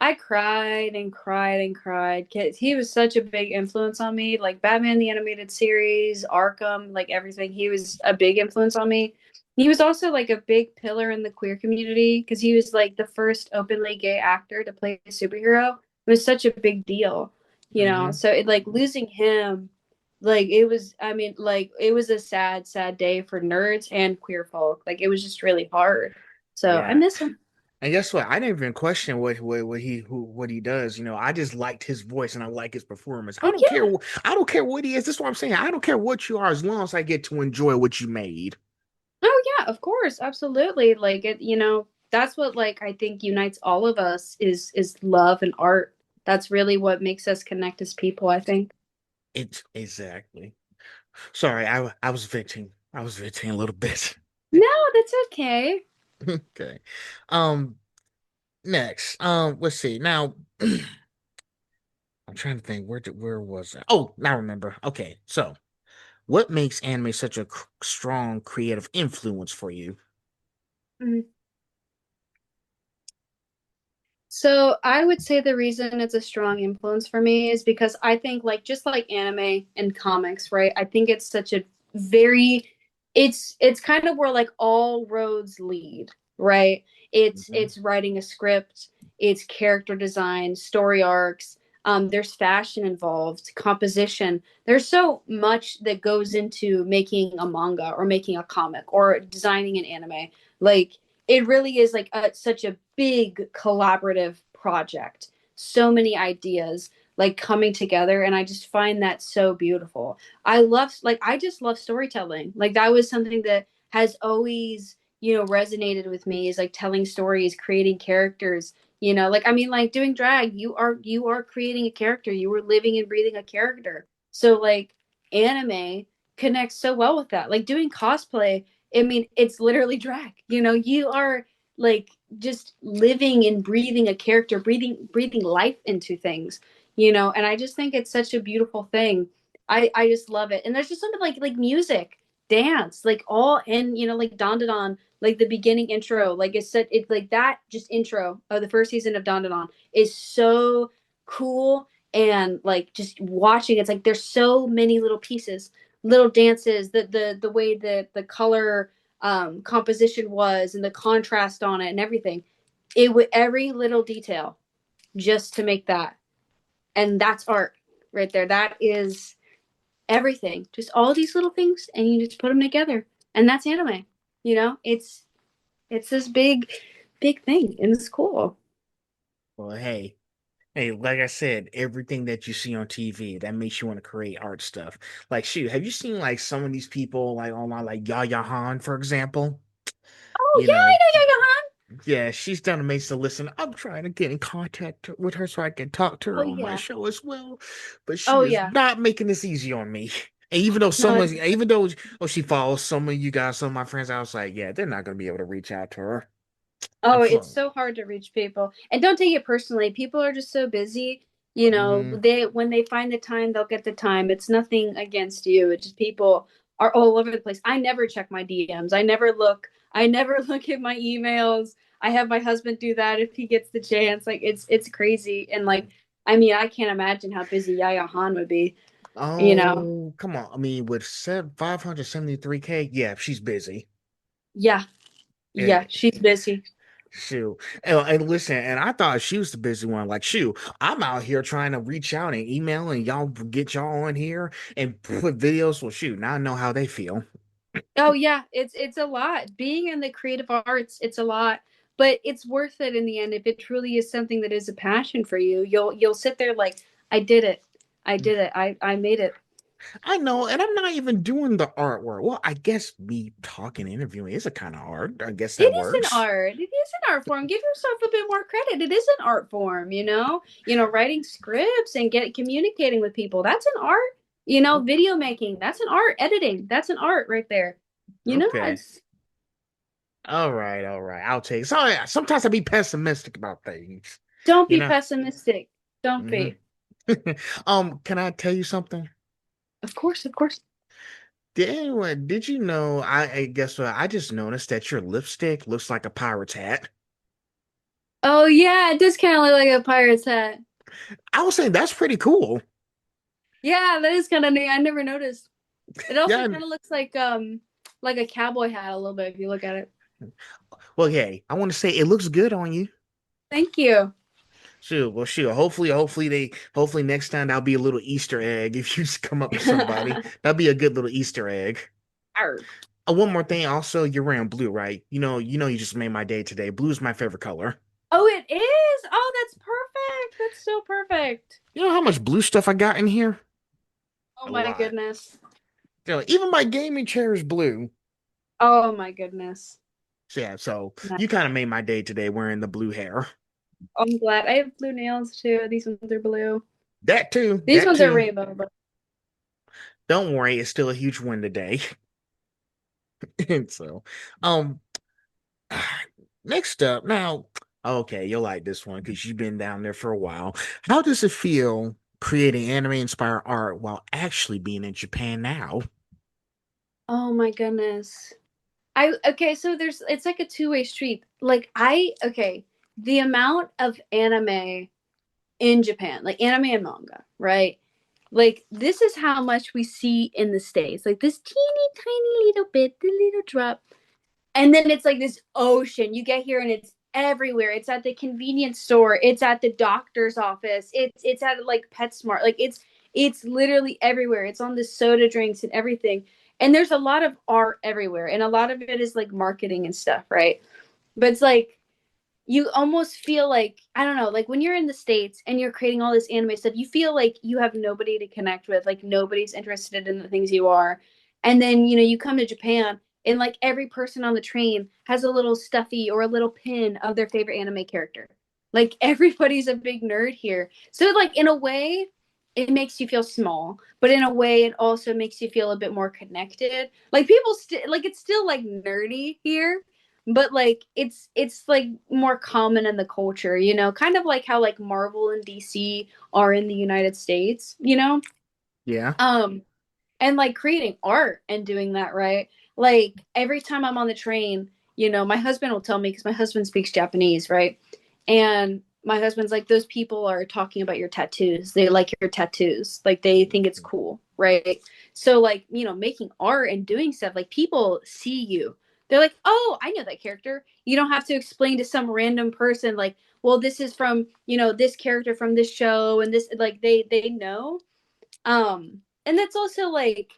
I cried and cried and cried. 'Cause he was such a big influence on me. Like Batman the animated series, Arkham, like everything. He was a big influence on me. He was also like a big pillar in the queer community because he was like the first openly gay actor to play a superhero. It was such a big deal, you know. Hmm. So it like losing him, like it was. I mean, like it was a sad, sad day for nerds and queer folk. Like it was just really hard. So I Yeah. miss him. And guess what? I didn't even question what he does. I just liked his voice and I like his performance. I Oh don't care. yeah. I don't care what he is. This is what I'm saying. I don't care what you are as long as I get to enjoy what you made. Oh yeah, of course, absolutely. Like it, that's what like I think unites all of us is love and art. That's really what makes us connect as people, I think. It's exactly. Sorry, I was venting. I was venting a little bit. No, that's okay. Okay. Um. Next. Let's see. Now, I'm trying to think. Where was I? Oh, now I remember. Okay. So, what makes anime such a strong creative influence for you? Mhm. So I would say the reason it's a strong influence for me is because I think like just like anime and comics, right? I think it's such a very it's kind of where like all roads lead, right? Hmm. It's writing a script, it's character design, story arcs, there's fashion involved, composition. There's so much that goes into making a manga or making a comic or designing an anime. Like it really is like such a big collaborative project. So many ideas like coming together, and I just find that so beautiful. I just love storytelling. Like that was something that has always resonated with me is like telling stories, creating characters. Like I mean, like doing drag, you are creating a character. You were living and breathing a character. So like anime connects so well with that. Like doing cosplay, I mean, it's literally drag. You are like just living and breathing a character, breathing life into things. And I just think it's such a beautiful thing. I just love it. And there's just something like music, dance, like all and like Don Don, like the beginning intro, like it's like that just intro of the first season of Don Don is so cool and like just watching it's like there's so many little pieces, little dances, the way that the color composition was and the contrast on it and everything. It would every little detail just to make that, and that's art right there. That is everything. Just all these little things, and you just put them together, and that's anime. It's this big thing, and it's cool. Well, hey, like I said, everything that you see on TV that makes you want to create art stuff. Like, shoot, have you seen like some of these people like online, like Yaya Han, for example? Oh You yeah, I know, know Yoga. yeah, she's done amazing. Listen, I'm trying to get in contact with her so I can talk to Oh her on my yeah. show as well, but Oh she is yeah. not making this easy on me. And No, even though she follows some of you guys, some of my friends, I was like, yeah, they're not gonna be able to reach out to her. I'm oh, it's full. so hard to reach people. And don't take it personally. People are just so busy. Hmm. They when they find the time, they'll get the time. It's nothing against you. It's just people are all over the place. I never check my DMs. I never look at my emails. I have my husband do that if he gets the chance. Like it's crazy. And like I mean, I can't imagine how busy Yaya Han would be, you know. Oh, come on. I mean, with 573K, yeah, she's busy. Yeah. And Yeah, she's busy. shoot. And listen, and I thought she was the busy one. Like, shoot, I'm out here trying to reach out and email and y'all get y'all on here and put videos. Well, shoot, now I know how they feel. Oh yeah, it's a lot. Being in the creative arts, it's a lot, but it's worth it in the end if it truly is something that is a passion for you. You'll sit there like, I did it. I did it. I made it. I know, and I'm not even doing the artwork. Well, I guess me talking, interviewing is a kind of art. I guess It that is an works. art. It is an art form. Give yourself a bit more credit. It is an art form, you know? You know, writing scripts and get communicating with people. That's an art. You know, O- video making. That's an art. Editing. That's an art right there. You know, Okay. it's All right, all right. I'll take it. So yeah, sometimes I be pessimistic about things, don't you be know. pessimistic. Don't Hmm. be. Can I tell you something? Of course, of course. Did you know? I guess what? I just noticed that your lipstick looks like a pirate's hat. Oh yeah, it does kind of look like a pirate's hat. I was saying that's pretty cool. Yeah, that is kind of neat. I never noticed. It also Yeah. kind of looks like a cowboy hat a little bit if you look at it. Well, hey, I want to say it looks good on you. Thank you. Sure. Well, sure. Hopefully next time that'll be a little Easter egg if you just come up to somebody. That'd be a good little Easter egg. Arr. One more thing. Also, you're wearing blue, right? You just made my day today. Blue is my favorite color. Oh, it is. Oh, that's perfect. That's so perfect. You know how much blue stuff I got in here? Oh A my lot. goodness. Even my gaming chair is blue. Oh my goodness. So yeah, so Nice. you kind of made my day today wearing the blue hair. I'm glad. I have blue nails too. These ones are blue. That too. These That ones are too. rainbow, but Don't worry, it's still a huge win today. And so, um, next up, now, okay, you'll like this one because you've been down there for a while. How does it feel creating anime-inspired art while actually being in Japan now? oh my goodness. I okay, so there's it's like a two-way street. Like I okay, the amount of anime in Japan, like anime and manga, right? Like this is how much we see in the States. Like this teeny tiny little bit, the little drop. And then it's like this ocean. You get here and it's everywhere. It's at the convenience store, it's at the doctor's office, it's at like PetSmart. Like it's literally everywhere. It's on the soda drinks and everything. And there's a lot of art everywhere. And a lot of it is like marketing and stuff, right? But it's like you almost feel like I don't know, like when you're in the States and you're creating all this anime stuff, you feel like you have nobody to connect with, like nobody's interested in the things you are. And then, you know, you come to Japan and like every person on the train has a little stuffy or a little pin of their favorite anime character. Like everybody's a big nerd here. So like in a way, it makes you feel small, but in a way it also makes you feel a bit more connected. Like people still like it's still like nerdy here, but like it's like more common in the culture, you know, kind of like how like Marvel and DC are in the United States, you know. Yeah. um and like creating art and doing that, right? Like every time I'm on the train, you know, my husband will tell me because my husband speaks Japanese, right? And my husband's like, those people are talking about your tattoos. They like your tattoos. Like they think it's cool, right? So like, you know, making art and doing stuff, like people see you. They're like, oh, I know that character. You don't have to explain to some random person like, well, this is from, you know, this character from this show and this like they know. And that's also like,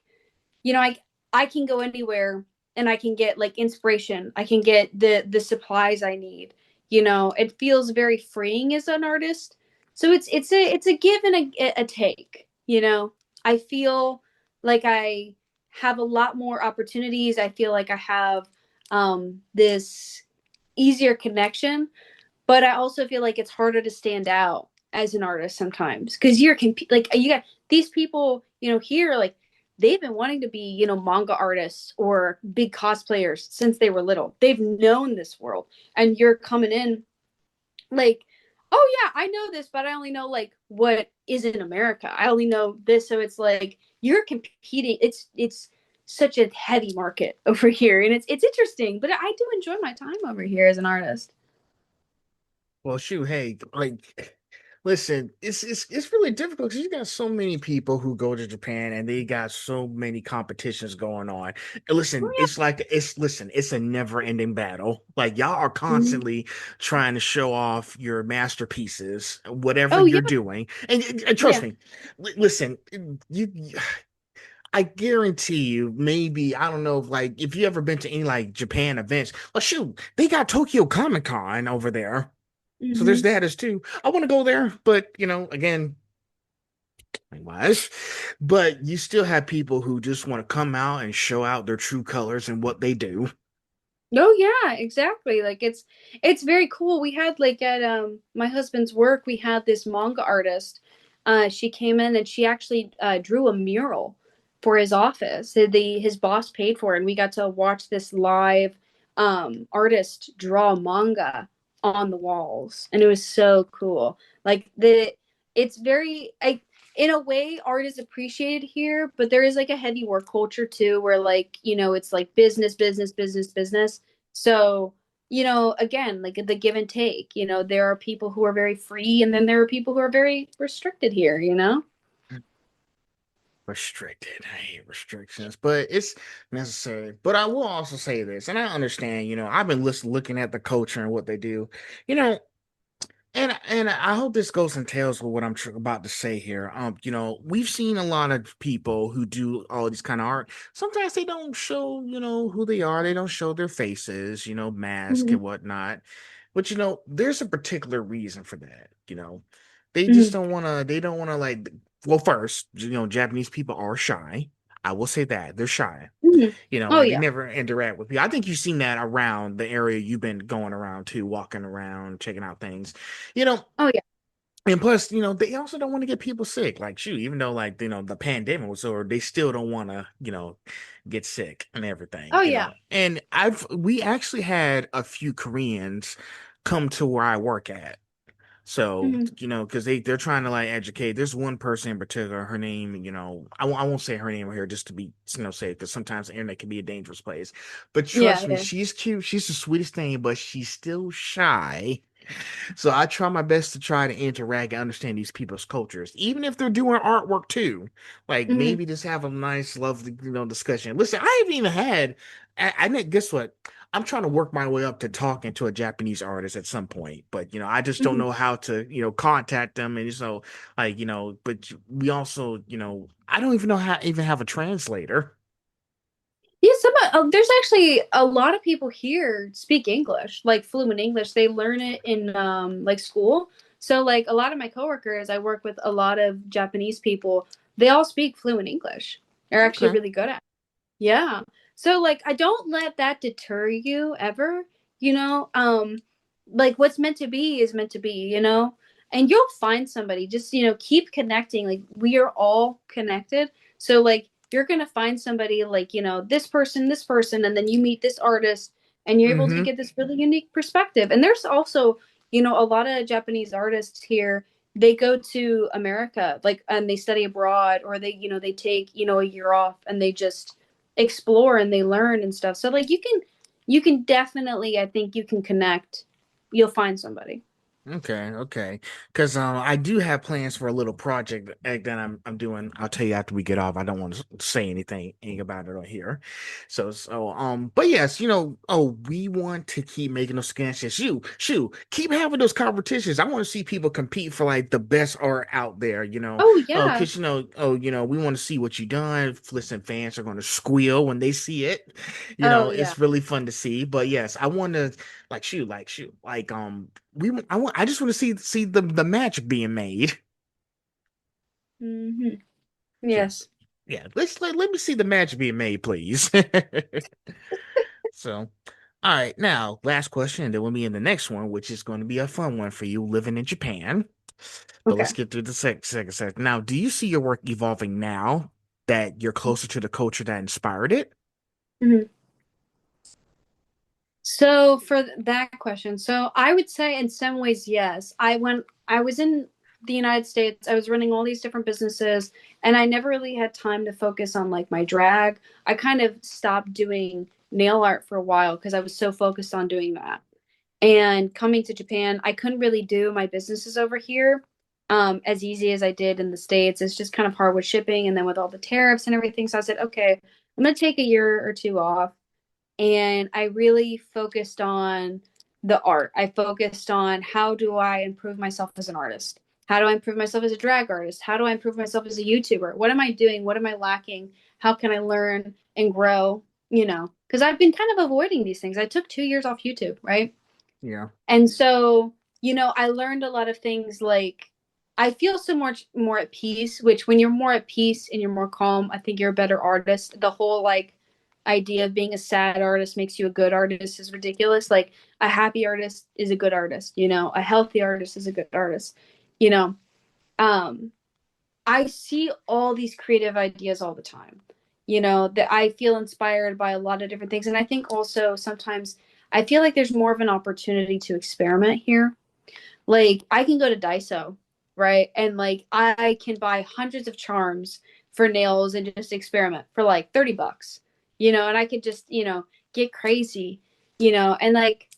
you know, I can go anywhere and I can get like inspiration. I can get the supplies I need. You know, it feels very freeing as an artist. So it's a give and a take, you know. I feel like I have a lot more opportunities. I feel like I have this easier connection, but I also feel like it's harder to stand out as an artist sometimes because like you got these people, you know, here like they've been wanting to be, you know, manga artists or big cosplayers since they were little. They've known this world, and you're coming in like, oh yeah, I know this, but I only know like what is in America. I only know this, so it's like you're competing. It's such a heavy market over here, and it's interesting. But I do enjoy my time over here as an artist. Well, shoot, hey, like, listen, it's really difficult because you got so many people who go to Japan and they got so many competitions going on. And listen, Oh it's like listen, it's a never-ending battle. Like y'all are yeah. Mhm. constantly trying to show off your masterpieces, whatever Oh you're yeah. doing. And trust Yeah. me, listen, I guarantee you, maybe I don't know, like if you ever been to any like Japan events, well, shoot, they got Tokyo Comic Con over there. So there's Hmm. that as too. I want to go there, but again, wise. But you still have people who just want to come out and show out their true colors and what they do. Oh yeah, exactly. Like it's very cool. We had like at my husband's work, we had this manga artist. She came in and she actually drew a mural for his office. His boss paid for it, and we got to watch this live artist draw manga on the walls, and it was so cool. Like the it's very in a way art is appreciated here, but there is like a heavy work culture too, where like it's like business, business, business, business. So, again, like the give and take, there are people who are very free and then there are people who are very restricted here. Restricted. I hate restrictions, but it's necessary. But I will also say this, and I understand, I've been looking at the culture and what they do. You know, and I hope this goes and tails with what I'm about to say here. We've seen a lot of people who do all these kind of art. Sometimes they don't show, who they are. They don't show their faces, mask Hmm. and whatnot. But there's a particular reason for that. They just Hmm. don't want to. They don't want to like. Well, first, Japanese people are shy. I will say that they're shy. Hmm. Oh Like they yeah. never interact with people. I think you've seen that around the area you've been going around to, walking around, checking out things. You know, Oh yeah. and plus, they also don't want to get people sick. Like, shoot, even though like the pandemic was over, they still don't want to, get sick and everything. Oh yeah. And we actually had a few Koreans come to where I work at. So, Hmm. because they're trying to like educate. There's one person in particular, her name, I won't say her name here just to be, safe, because sometimes the internet can be a dangerous place. But Yeah, trust me, yeah. she's cute. She's the sweetest thing, but she's still shy. So I try my best to try to interact and understand these people's cultures, even if they're doing artwork too. Like Hmm. maybe just have a nice, lovely, discussion. Listen, I haven't even had. I mean, guess what? I'm trying to work my way up to talking to a Japanese artist at some point, but I just don't Hmm. know how to, contact them, and like, But we also, I don't even know how to even have a translator. Yeah, there's actually a lot of people here speak English, like fluent English. They learn it in like school. So like a lot of my coworkers, I work with a lot of Japanese people. They all speak fluent English. They're actually Okay. really good at it. Yeah. So like I don't let that deter you ever, you know? Like what's meant to be is meant to be. And you'll find somebody. Just, keep connecting. Like we are all connected. So like you're going to find somebody like, this person and then you meet this artist and you're able to Mm-hmm. get this really unique perspective. And there's also, a lot of Japanese artists here, they go to America like and they study abroad or they take, a year off and they just explore and they learn and stuff. So like you can definitely I think you can connect. You'll find somebody. Okay, okay. Because I do have plans for a little project that I'm doing. I'll tell you after we get off. I don't want to say anything about it on here. But yes, we want to keep making those connections. Keep having those competitions. I want to see people compete for like the best art out there. Oh Oh, yeah. because we want to see what you done. Listen, fans are going to squeal when they see it. Oh yeah. It's really fun to see. But yes, I want to I just want to see the match being made. Hmm. Yeah. Yes. Yeah. Let me see the match being made, please. So, all right, now last question, and then we'll be in the next one, which is going to be a fun one for you living in Japan. But let's Okay. get through the second set. Now, do you see your work evolving now that you're closer to the culture that inspired it? Hmm. So for that question, so I would say in some ways yes. I was in the United States. I was running all these different businesses, and I never really had time to focus on like my drag. I kind of stopped doing nail art for a while because I was so focused on doing that. And coming to Japan, I couldn't really do my businesses over here as easy as I did in the States. It's just kind of hard with shipping and then with all the tariffs and everything. So I said, okay, I'm going to take a year or two off. And I really focused on the art. I focused on how do I improve myself as an artist? How do I improve myself as a drag artist? How do I improve myself as a YouTuber? What am I doing? What am I lacking? How can I learn and grow? Because I've been kind of avoiding these things. I took 2 years off YouTube, right? Yeah. And so, I learned a lot of things like I feel so much more at peace, which when you're more at peace and you're more calm, I think you're a better artist. The whole like idea of being a sad artist makes you a good artist is ridiculous. Like a happy artist is a good artist, a healthy artist is a good artist. You know, um I see all these creative ideas all the time. That I feel inspired by a lot of different things. And I think also sometimes I feel like there's more of an opportunity to experiment here. Like I can go to Daiso, right? And like I can buy hundreds of charms for nails and just experiment for like $30, and I could just, get crazy, and like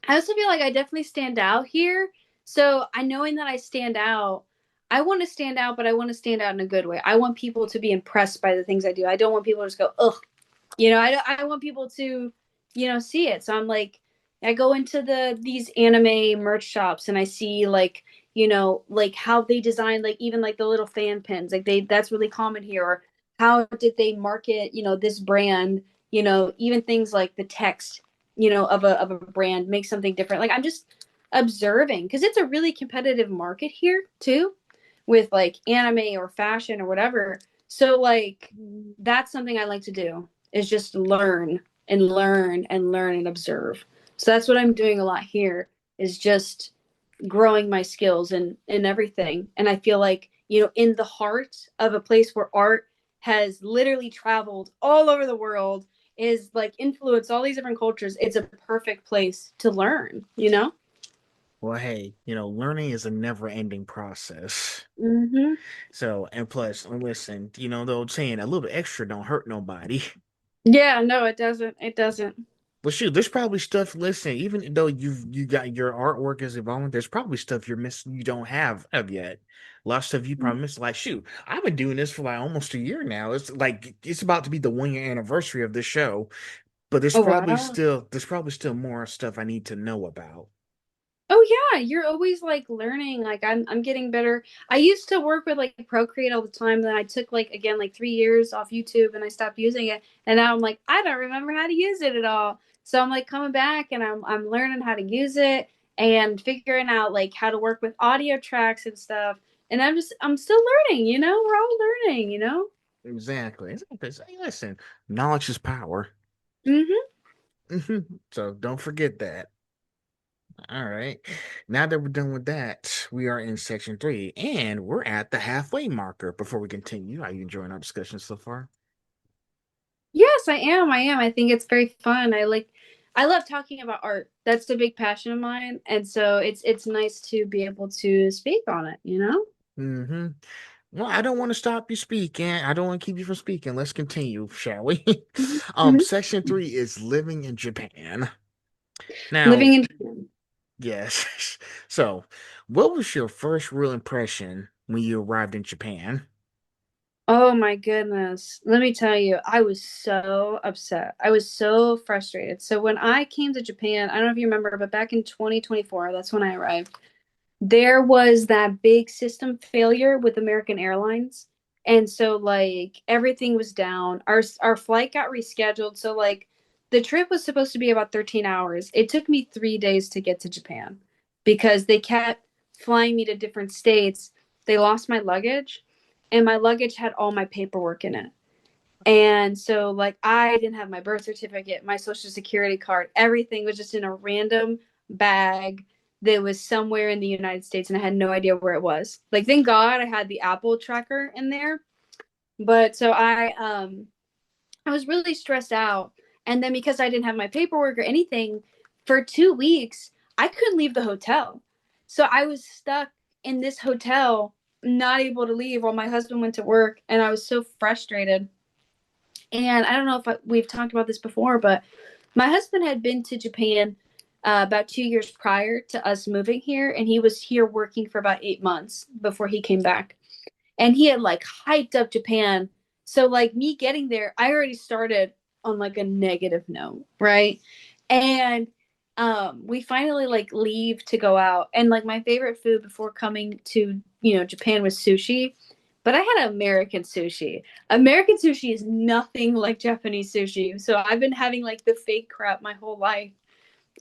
I also feel like I definitely stand out here. So I knowing that I stand out, I want to stand out, but I want to stand out in a good way. I want people to be impressed by the things I do. I don't want people to just go, ugh. I want people to, see it. So I'm like, I go into these anime merch shops and I see like, like how they design like even like the little fan pins. Like that's really common here. Or how did they market, this brand, even things like the text, of a brand make something different. Like I'm just observing because it's a really competitive market here too with like anime or fashion or whatever. So like that's something I like to do is just learn and learn and learn and observe. So that's what I'm doing a lot here is just growing my skills and everything. And I feel like, in the heart of a place where art has literally traveled all over the world, is like influenced all these different cultures, it's a perfect place to learn. Well, hey, learning is a never-ending process. Mm-hmm. So, and plus, listen, the old saying, a little bit extra don't hurt nobody. Yeah, no, it doesn't. It doesn't. But shoot, there's probably stuff. Listen, even though you got your artwork is evolving, there's probably stuff you're missing you don't have yet. A lot of stuff you probably missed. Like, shoot, I've been doing this for like almost a year now. It's like it's about to be the 1 year anniversary of this show. But Oh wow. there's probably still more stuff I need to know about. Oh yeah, you're always like learning. Like I'm getting better. I used to work with like Procreate all the time. Then I took like again like 3 years off YouTube and I stopped using it. And now I'm like, I don't remember how to use it at all. So I'm like coming back and I'm learning how to use it and figuring out like how to work with audio tracks and stuff. And I'm still learning. We're all learning. Exactly. Hey, listen, knowledge is power. Hmm. So don't forget that. All right. Now that we're done with that, we are in section three, and we're at the halfway marker. Before we continue, are you enjoying our discussion so far? Yes, I am. I am. I think it's very fun. I love talking about art. That's a big passion of mine. And so it's nice to be able to speak on it? Mm-hmm. Well, I don't want to stop you speaking. I don't want to keep you from speaking. Let's continue, shall we? Mhm. Section three is living in Japan. Now, Living in Japan. yes. So, what was your first real impression when you arrived in Japan? Oh my goodness. Let me tell you, I was so upset. I was so frustrated. So when I came to Japan, I don't know if you remember, but back in 2024, that's when I arrived. There was that big system failure with American Airlines. And so like everything was down. Our flight got rescheduled. So like the trip was supposed to be about 13 hours. It took me 3 days to get to Japan because they kept flying me to different states. They lost my luggage and my luggage had all my paperwork in it. And so like I didn't have my birth certificate, my social security card, everything was just in a random bag that was somewhere in the United States and I had no idea where it was. Like thank God I had the Apple tracker in there. But so I was really stressed out. And then because I didn't have my paperwork or anything for 2 weeks, I couldn't leave the hotel. So I was stuck in this hotel, not able to leave while my husband went to work, and I was so frustrated. And I don't know if we've talked about this before, but my husband had been to Japan about 2 years prior to us moving here, and he was here working for about 8 months before he came back. And he had like hyped up Japan. So like me getting there, I already started on like a negative note, right? And we finally like leave to go out, and like my favorite food before coming to Japan was sushi, but I had American sushi. American sushi is nothing like Japanese sushi, so I've been having like the fake crap my whole life,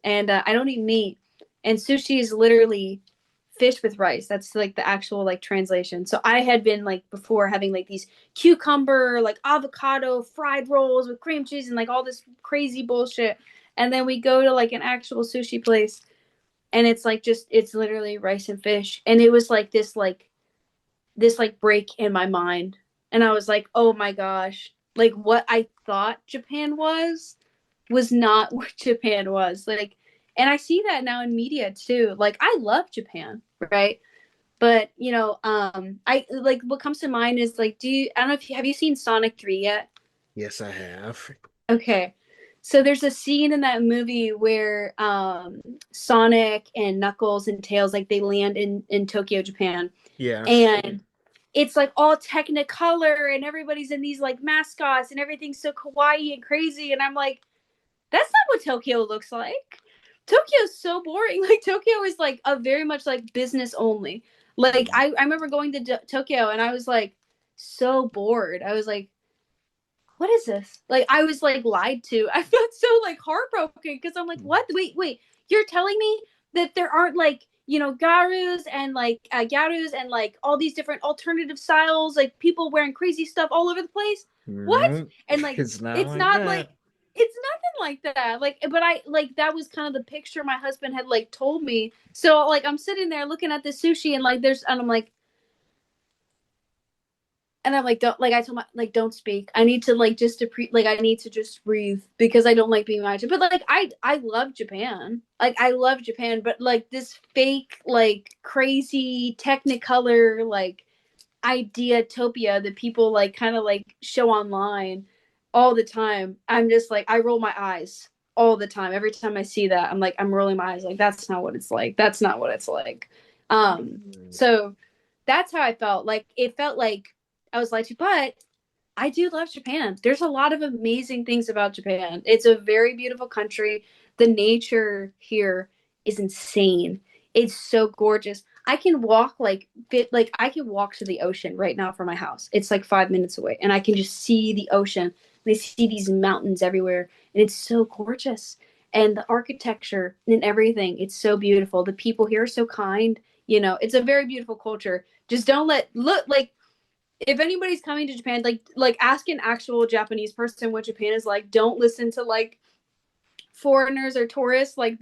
and I don't eat meat, and sushi is literally fish with rice. That's like the actual like translation. So I had been like before having like these cucumber, like avocado fried rolls with cream cheese and like all this crazy bullshit. And then we go to like an actual sushi place, and it's like just it's literally rice and fish. And it was like this break in my mind. And I was like, "Oh my gosh. Like what I thought Japan was not what Japan was." Like, and I see that now in media too. Like I love Japan, right? But I like what comes to mind is like, I don't know if you have you seen Sonic 3 yet? Yes, I have. Okay. So there's a scene in that movie where Sonic and Knuckles and Tails like they land in Tokyo, Japan. Yes. And it's like all technicolor and everybody's in these like mascots and everything's so kawaii and crazy, and I'm like, that's not what Tokyo looks like. Tokyo's so boring. Like Tokyo is like a very much like business only. Like Mm. I remember going to Tokyo and I was like so bored. I was like, what is this? Like I was like lied to. I felt so like heartbroken because I'm like, what? Wait. You're telling me that there aren't like garus and like garus and like all these different alternative styles, like people wearing crazy stuff all over the place? What? No, And like it's not it's like not like that. it's nothing like that. Like, but I like that was kind of the picture my husband had like told me. So like I'm sitting there looking at the sushi and like and I'm like, don't, like I told my like don't speak. I need to like just like I need to just breathe because I don't like being around. But like I love Japan. Like I love Japan, but like this fake like crazy technicolor like ideatopia that people like kind of like show online all the time. I'm just like I roll my eyes all the time. Every time I see that, I'm rolling my eyes like that's not what it's like. That's not what it's like. Mm. So that's how I felt. Like it felt like I was lied to, but I do love Japan. There's a lot of amazing things about Japan. It's a very beautiful country. The nature here is insane. It's so gorgeous. I can walk like I can walk to the ocean right now from my house. It's like 5 minutes away, and I can just see the ocean. And I see these mountains everywhere, and it's so gorgeous. And the architecture and everything, it's so beautiful. The people here are so kind. It's a very beautiful culture. Just don't let look like if anybody's coming to Japan, like ask an actual Japanese person what Japan is like. Don't listen to like foreigners or tourists. Like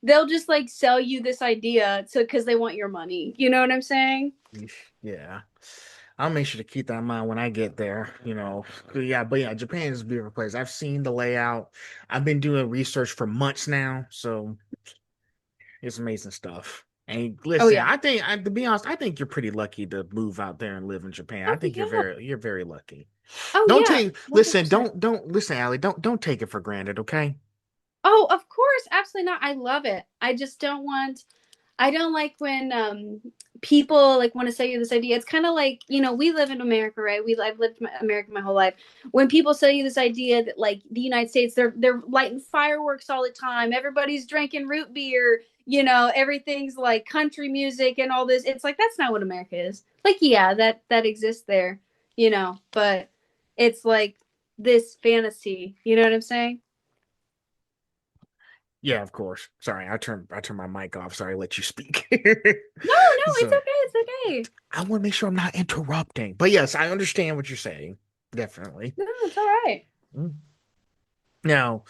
they'll just like sell you this idea to because they want your money. You know what I'm saying? Yeah. I'll make sure to keep that in mind when I get there, you know. Yeah, but yeah, Japan is a beautiful place. I've seen the layout. I've been doing research for months now, so it's amazing stuff. And Oh listen, yeah. to be honest, I think you're pretty lucky to move out there and live in Japan. I Oh think yeah. you're very lucky. Oh Don't yeah. take, listen, 100%. don't listen, Allie, don't take it for granted, okay? Oh, of course, absolutely not. I love it. I don't like when people like want to sell you this idea. It's kind of like, we live in America, right? I've lived America my whole life. When people sell you this idea that like the United States, they're lighting fireworks all the time. Everybody's drinking root beer. Everything's like country music and all this. It's like that's not what America is. Like, yeah, that exists there, but it's like this fantasy. You know what I'm saying? Yeah, of course. Sorry, I turned my mic off. Sorry, I let you speak. No, no, it's So okay. It's okay. I want to make sure I'm not interrupting. But yes, I understand what you're saying. Definitely. No, it's all right. Mm. Now,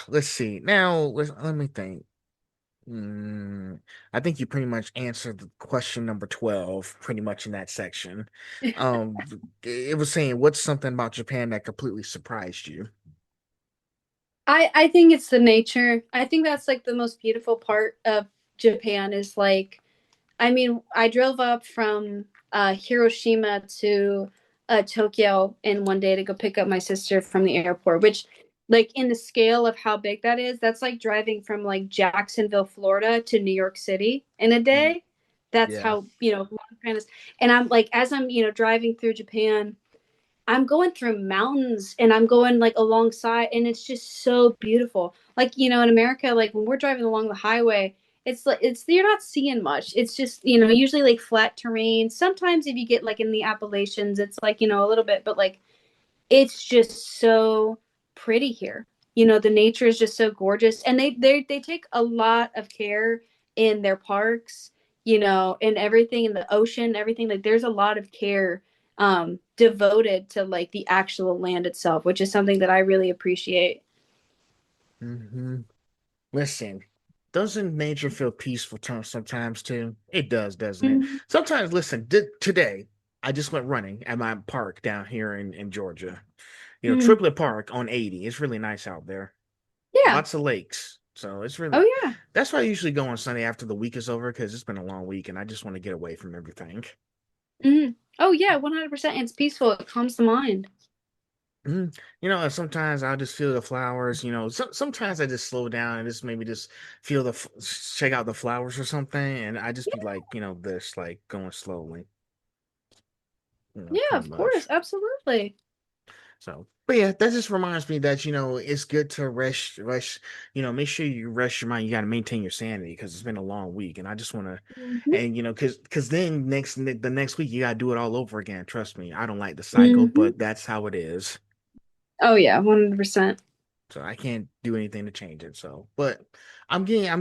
let's see. Now, let me think. Mm, I think you pretty much answered the question number 12, pretty much in that section. Um, it was saying, what's something about Japan that completely surprised you? I think it's the nature. I think that's like the most beautiful part of Japan is like I mean, I drove up from Hiroshima to Tokyo in one day to go pick up my sister from the airport, which, like, in the scale of how big that is, that's like driving from like Jacksonville, Florida to New York City in a Mm, day. That's yeah. how, long Japan is. And I'm like, as I'm, driving through Japan, I'm going through mountains and I'm going like alongside, and it's just so beautiful. Like, in America, like when we're driving along the highway, it's like you're not seeing much. It's just, usually like flat terrain. Sometimes if you get like in the Appalachians, it's like, a little bit, but like it's just so pretty here. The nature is just so gorgeous, and they take a lot of care in their parks, and everything in the ocean, everything. Like there's a lot of care devoted to like the actual land itself, which is something that I really appreciate. Hmm. Listen, doesn't nature feel peaceful sometimes too? It does, doesn't it? Mm-hmm. Sometimes, listen, today I just went running at my park down here in Georgia. Mm-hmm. Triplet Park on 80. It's really nice out there. Yeah. Lots of lakes. So it's Oh really, yeah. that's why I usually go on Sunday after the week is over because it's been a long week and I just want to get away from everything. Mm-hmm. Oh yeah, 100%. It's peaceful. It calms the mind. Mhm. Sometimes I'll just feel the flowers. Sometimes I just slow down and just maybe just feel check out the flowers or something, and I just be like, this like going slowly, Yeah, pretty of course. much. Absolutely. So, but yeah, that just reminds me that it's good to rest. Make sure you rest your mind. You got to maintain your sanity because it's been a long week, and I just want to, Mm-hmm. and because then the next week you got to do it all over again. Trust me, I don't like the cycle, Mm-hmm. but that's how it is. Oh yeah, 100%. So I can't do anything to change it. So, but yeah,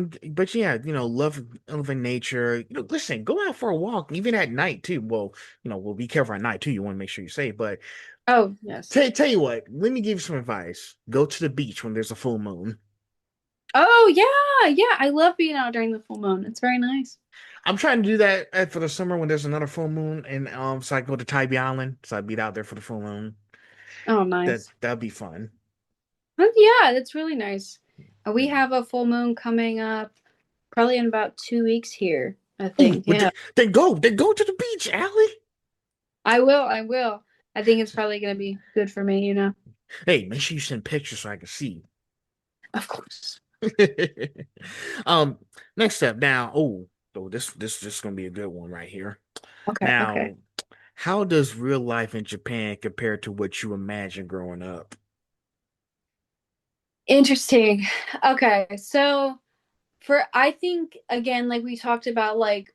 loving nature. Listen, go out for a walk, even at night too. Well, we'll be careful at night too. You want to make sure you're safe. But Oh yes. tell you what, let me give you some advice. Go to the beach when there's a full moon. Oh yeah, yeah. I love being out during the full moon. It's very nice. I'm trying to do that for the summer when there's another full moon, and so I can go to Tybee Island. So I'd be out there for the full moon. Oh That nice. that'd be fun. Yeah, that's really nice. We have a full moon coming up probably in about 2 weeks here, I Ooh, think. Yeah. then go to the beach, Allie. I will. I will. I think it's probably gonna be good for me. Hey, make sure you send pictures so I can see. Of course. um, next up now. This is gonna be a good one right here. Okay, okay. Now, how does real life in Japan compare to what you imagined growing up? Interesting. Okay, so I think again, like we talked about, like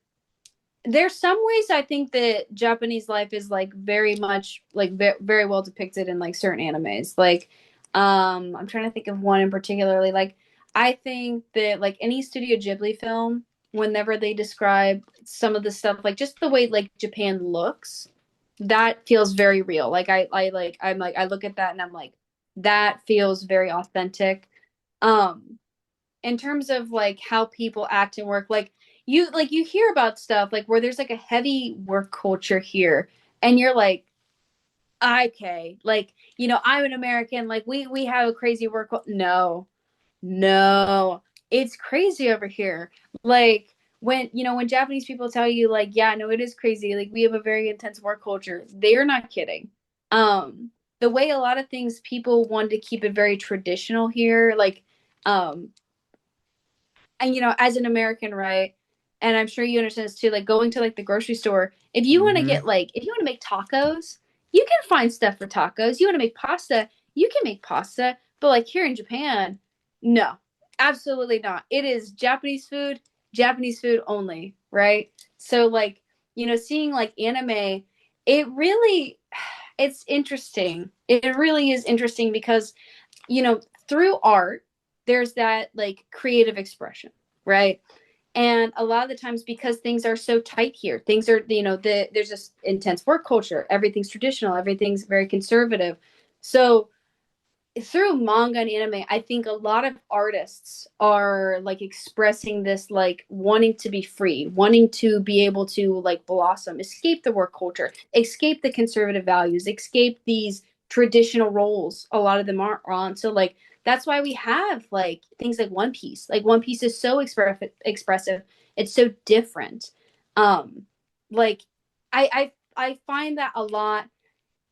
there's some ways I think that Japanese life is like very much like very well depicted in like certain animes. Like, I'm trying to think of one in particularly. Like, I think that like any Studio Ghibli film, whenever they describe some of the stuff, like just the way like Japan looks, that feels very real. Like I'm like I look at that and I'm like that feels very authentic. Um, in terms of like how people act and work, like you hear about stuff like where there's like a heavy work culture here, and you're like, okay, like I'm an American, like we have a crazy no, no, it's crazy over here. Like when Japanese people tell you like, yeah, no, it is crazy, like we have a very intense work culture, they're not kidding. um the way a lot of things people want to keep it very traditional here, like um and as an American, right? And I'm sure you understand this too, like going to like the grocery store, if you want to Mm-hmm. get like if you want to make tacos, you can find stuff for tacos. You want to make pasta, you can make pasta. But like here in Japan, no, absolutely not. It is Japanese food only, right? So like, seeing like anime, it really it's interesting. It really is interesting because through art, there's that like creative expression, right? And a lot of the times, because things are so tight here, things are, there's this intense work culture. Everything's traditional, everything's very conservative. So through manga and anime, I think a lot of artists are like expressing this, like wanting to be free, wanting to be able to like blossom, escape the work culture, escape the conservative values, escape these traditional roles a lot of them are on. So like that's why we have like things like One Piece. Like One Piece is so expressive. It's so different. Um, like I find that a lot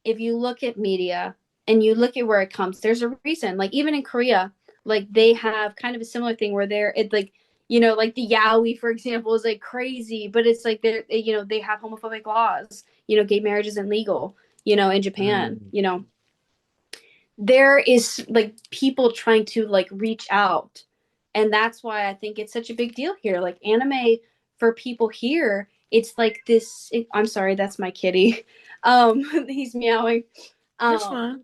if you look at media and you look at where it comes, there's a reason. Like even in Korea, like they have kind of a similar thing where they're it like like the yaoi, for example, is like crazy, but it's like they're they have homophobic laws. Gay marriage isn't legal. In Japan. Mm. There is like people trying to like reach out, and that's why I think it's such a big deal here. Like anime for people here, it's like I'm sorry, that's my kitty. He's meowing. That's um fine.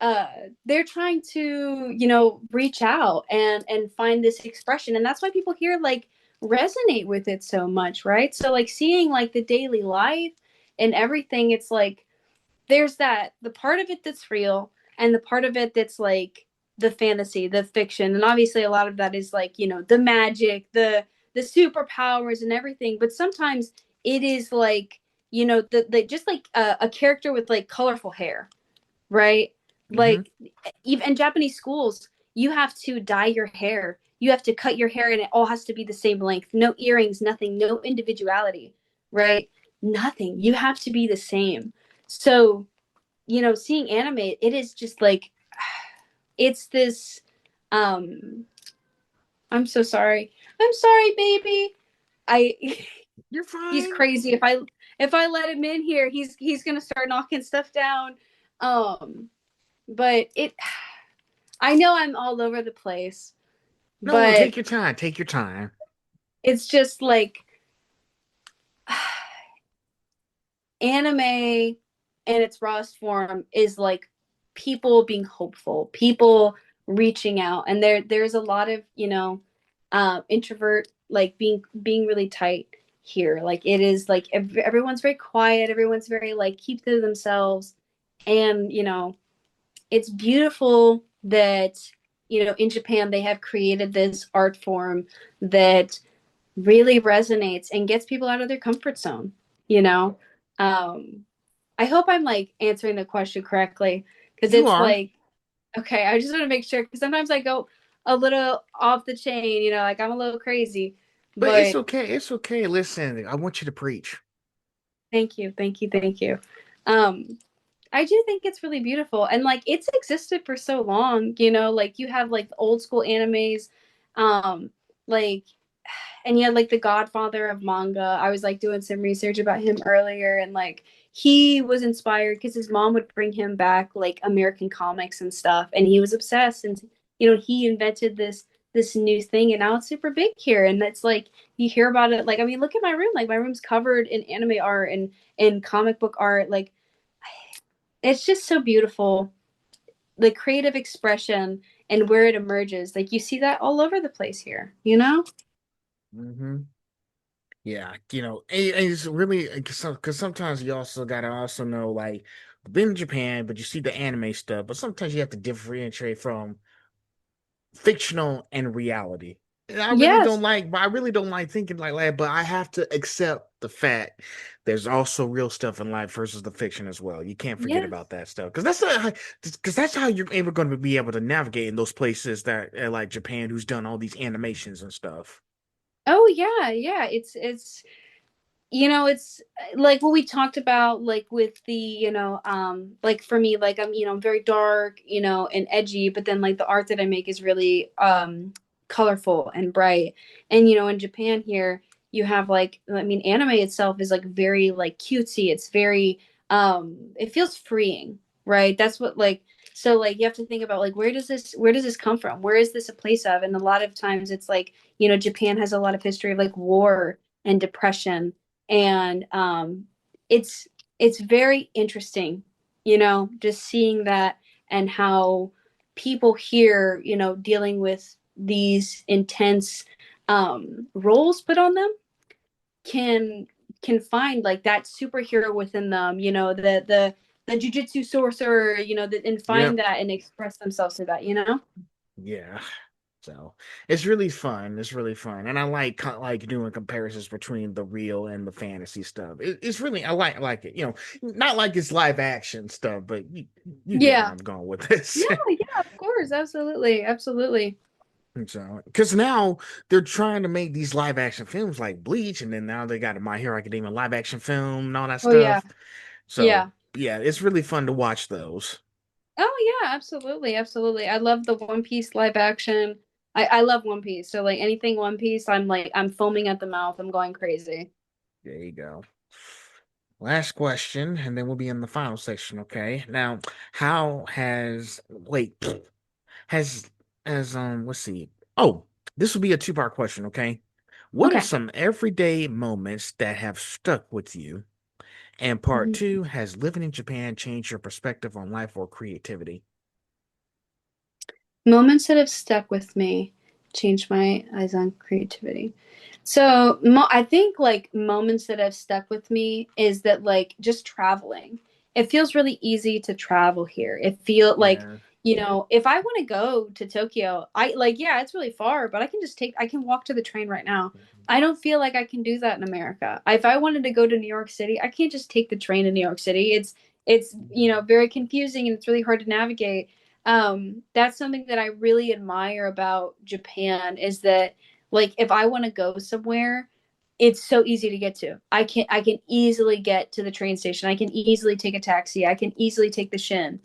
uh they're trying to reach out and find this expression, and that's why people here like resonate with it so much, right? So like seeing like the daily life and everything, it's like there's that the part of it that's real and the part of it that's like the fantasy, the fiction, and obviously a lot of that is like the magic, the superpowers and everything. But sometimes it is like the just like a character with like colorful hair, right? Hmm. Like even in Japanese schools, you have to dye your hair, you have to cut your hair, and it all has to be the same length, no earrings, nothing, no individuality, right? Nothing, you have to be the same. So seeing anime, it is just like it's this um I'm so sorry. I'm sorry, baby. I You're he's fine. crazy. If I let him in here, he's gonna start knocking stuff down. But I know I'm all over the place, No, but take your time. Take your time. it's just like anime in its rawest form is like people being hopeful, people reaching out, and there's a lot of introvert like being really tight here. Like it is like everyone's very quiet, everyone's very like keep to themselves, and it's beautiful that in Japan they have created this art form that really resonates and gets people out of their comfort zone. You know, um, I hope I'm like answering the question correctly because You it's are. like, okay, I just want to make sure because sometimes I go a little off the chain, like I'm a little crazy. But it's But okay. It's okay. Listen, I want you to preach. thank you, thank you, thank you. Um, I do think it's really beautiful, and like it's existed for so long, like you have like the old school animes, um, like and yeah, like the godfather of manga. I was like doing some research about him earlier, and like he was inspired because his mom would bring him back like American comics and stuff, and he was obsessed, and he invented this new thing, and now it's super big here, and it's like you hear about it. Like I mean, look at my room. Like my room's covered in anime art and comic book art. Like it's just so beautiful, the creative expression and where it emerges. Like you see that all over the place here. Hmm. Yeah, and it's really because sometimes you also gotta also know like been in Japan, but you see the anime stuff, but sometimes you have to differentiate from fictional and reality. And Yes. I really don't like thinking like that, but I have to accept the fact there's also real stuff in life versus the fiction as well. You can't forget Yes. about that stuff because that's how you're ever going to be able to navigate in those places that like Japan, who's done all these animations and stuff. Oh yeah, yeah. It's like what we talked about, like with the, like for me, like I'm very dark, and edgy, but then like the art that I make is really colorful and bright. And in Japan here, you have like, I mean, anime itself is like very like cutesy. It's very it feels freeing, right? That's what like so like you have to think about like where does this come from? Where is this a place of? And a lot of times it's like, Japan has a lot of history of like war and depression, and it's very interesting, just seeing that and how people here, dealing with these intense roles put on them can can find like that superhero within them, the jujitsu sorcerer, and find Yep. that and express themselves through that. Yeah. So it's really fun. It's really fun, and I like doing comparisons between the real and the fantasy stuff. It's really I like it. Not like it's live action stuff, but you get where Yeah. I'm going with Yeah, this. yeah, of course, absolutely, absolutely. And so, because now they're trying to make these live action films like Bleach, and then now they got a My Hero Academia live action film and all that Oh yeah. stuff. So, Yeah. yeah, it's really fun to watch those. Oh yeah, absolutely, absolutely. I love the One Piece live action. I love One Piece. So like anything One Piece, I'm foaming at the mouth. I'm going crazy. There you go. Last question, and then we'll be in the final section. Okay. Now, how has wait has let's see. Oh, this will be a two-part question. Okay. What are Okay. some everyday moments that have stuck with you? And part Mhm. two, has living in Japan changed your perspective on life or creativity? Moments that have stuck with me, changed my eyes on creativity. So I think like moments that have stuck with me is that like just traveling. It feels really easy to travel here. It feel like, Yeah. if I want to go to Tokyo, I like, yeah, it's really far, but I can walk to the train right now. I don't feel like I can do that in America. If I wanted to go to New York City, I can't just take the train to New York City. It's very confusing and it's really hard to navigate. That's something that I really admire about Japan is that like if I want to go somewhere, it's so easy to get to. I can easily get to the train station. I can easily take a taxi. I can easily take the Shin.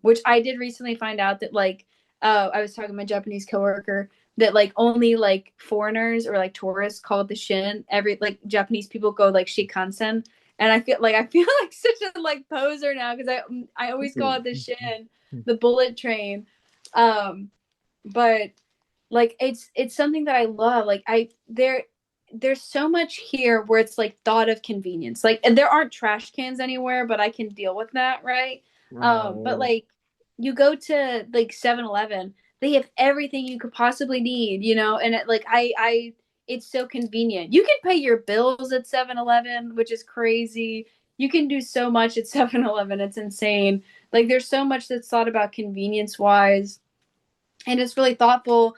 Which I did recently find out that like I was talking to my Japanese coworker that like only like foreigners or like tourists call it the Shin. Every like Japanese people go like Shinkansen. And I feel like such a like poser now because I always call it the Shin, the bullet train. Um, but like it's something that I love. Like there's so much here where it's like thought of convenience. Like and there aren't trash cans anywhere, but I can deal with that, right? But Oh, like you go to like 7-Eleven, they have everything you could possibly need, and I it's so convenient. You can pay your bills at 7-Eleven, which is crazy. You can do so much at 7-Eleven. It's insane. Like there's so much that's thought about convenience wise and it's really thoughtful.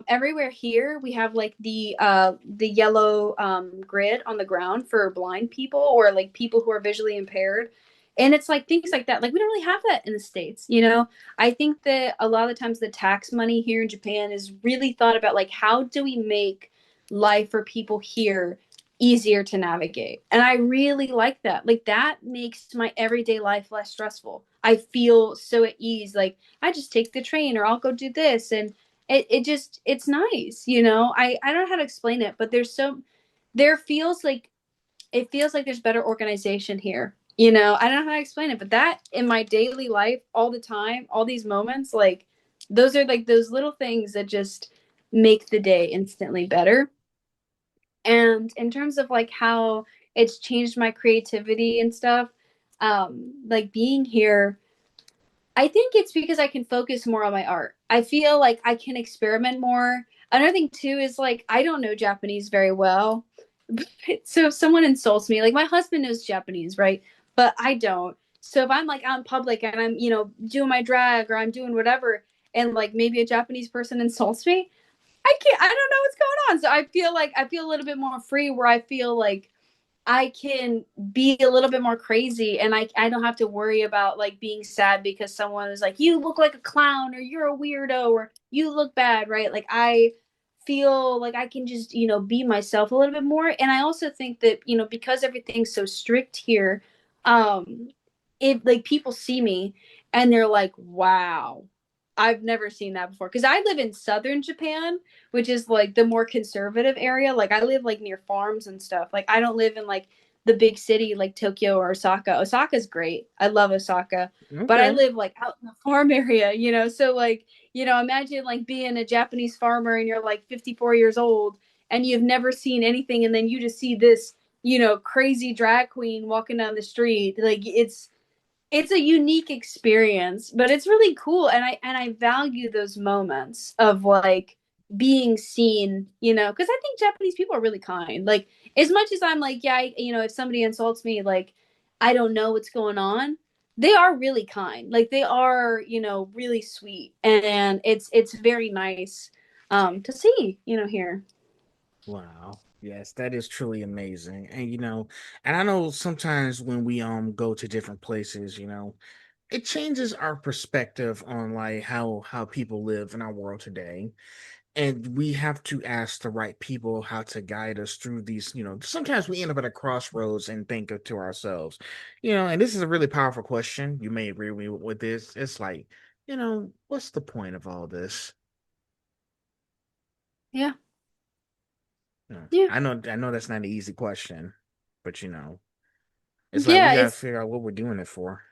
Everywhere here, we have like the yellow grid on the ground for blind people or like people who are visually impaired, and it's like things like that. Like we don't really have that in the states. I think that a lot of the times the tax money here in Japan is really thought about like how do we make life for people here easier to navigate, and I really like that. Like that makes my everyday life less stressful. I feel so at ease. Like I just take the train or I'll go do this and it's nice. I don't know how to explain it, but there feels like it feels like there's better organization here. I don't know how to explain it, but that in my daily life all the time, all these moments, like those are like those little things that just make the day instantly better. And in terms of like how it's changed my creativity and stuff, like being here I think it's because I can focus more on my art. I feel like I can experiment more. Another thing too is like I don't know Japanese very well. So if someone insults me, like my husband knows Japanese, right? But I don't. So if I'm like out in public and I'm doing my drag or I'm doing whatever and like maybe a Japanese person insults me, I don't know what's going on. So I feel a little bit more free where I feel like I can be a little bit more crazy and I don't have to worry about like being sad because someone is like, you look like a clown or you're a weirdo or you look bad, right? Like I feel like I can just be myself a little bit more. And I also think that because everything's so strict here, um, if like people see me and they're like, wow, I've never seen that before. Cause I live in southern Japan, which is like the more conservative area. Like I live like near farms and stuff. Like I don't live in like the big city like Tokyo or Osaka. Osaka's great. I love Osaka. But I okay. live like out in the farm area. So like imagine like being a Japanese farmer and you're like 54 years old and you've never seen anything and then you just see this crazy drag queen walking down the street. Like it's a unique experience, but it's really cool and I value those moments of like being seen because I think Japanese people are really kind. Like as much as I'm like, yeah, if somebody insults me, like I don't know what's going on, they are really kind. Like they are really sweet and it's very nice to see here. Wow. Yes, that is truly amazing. And and I know sometimes when we go to different places, it changes our perspective on like how people live in our world today. And we have to ask the right people how to guide us through these, sometimes we end up at a crossroads and think to ourselves, and this is a really powerful question. You may agree with me with this. It's like, what's the point of all this? Yeah. Yeah. I know that's not an easy question, but it's like we Yeah, gotta it's figure out what we're doing it for.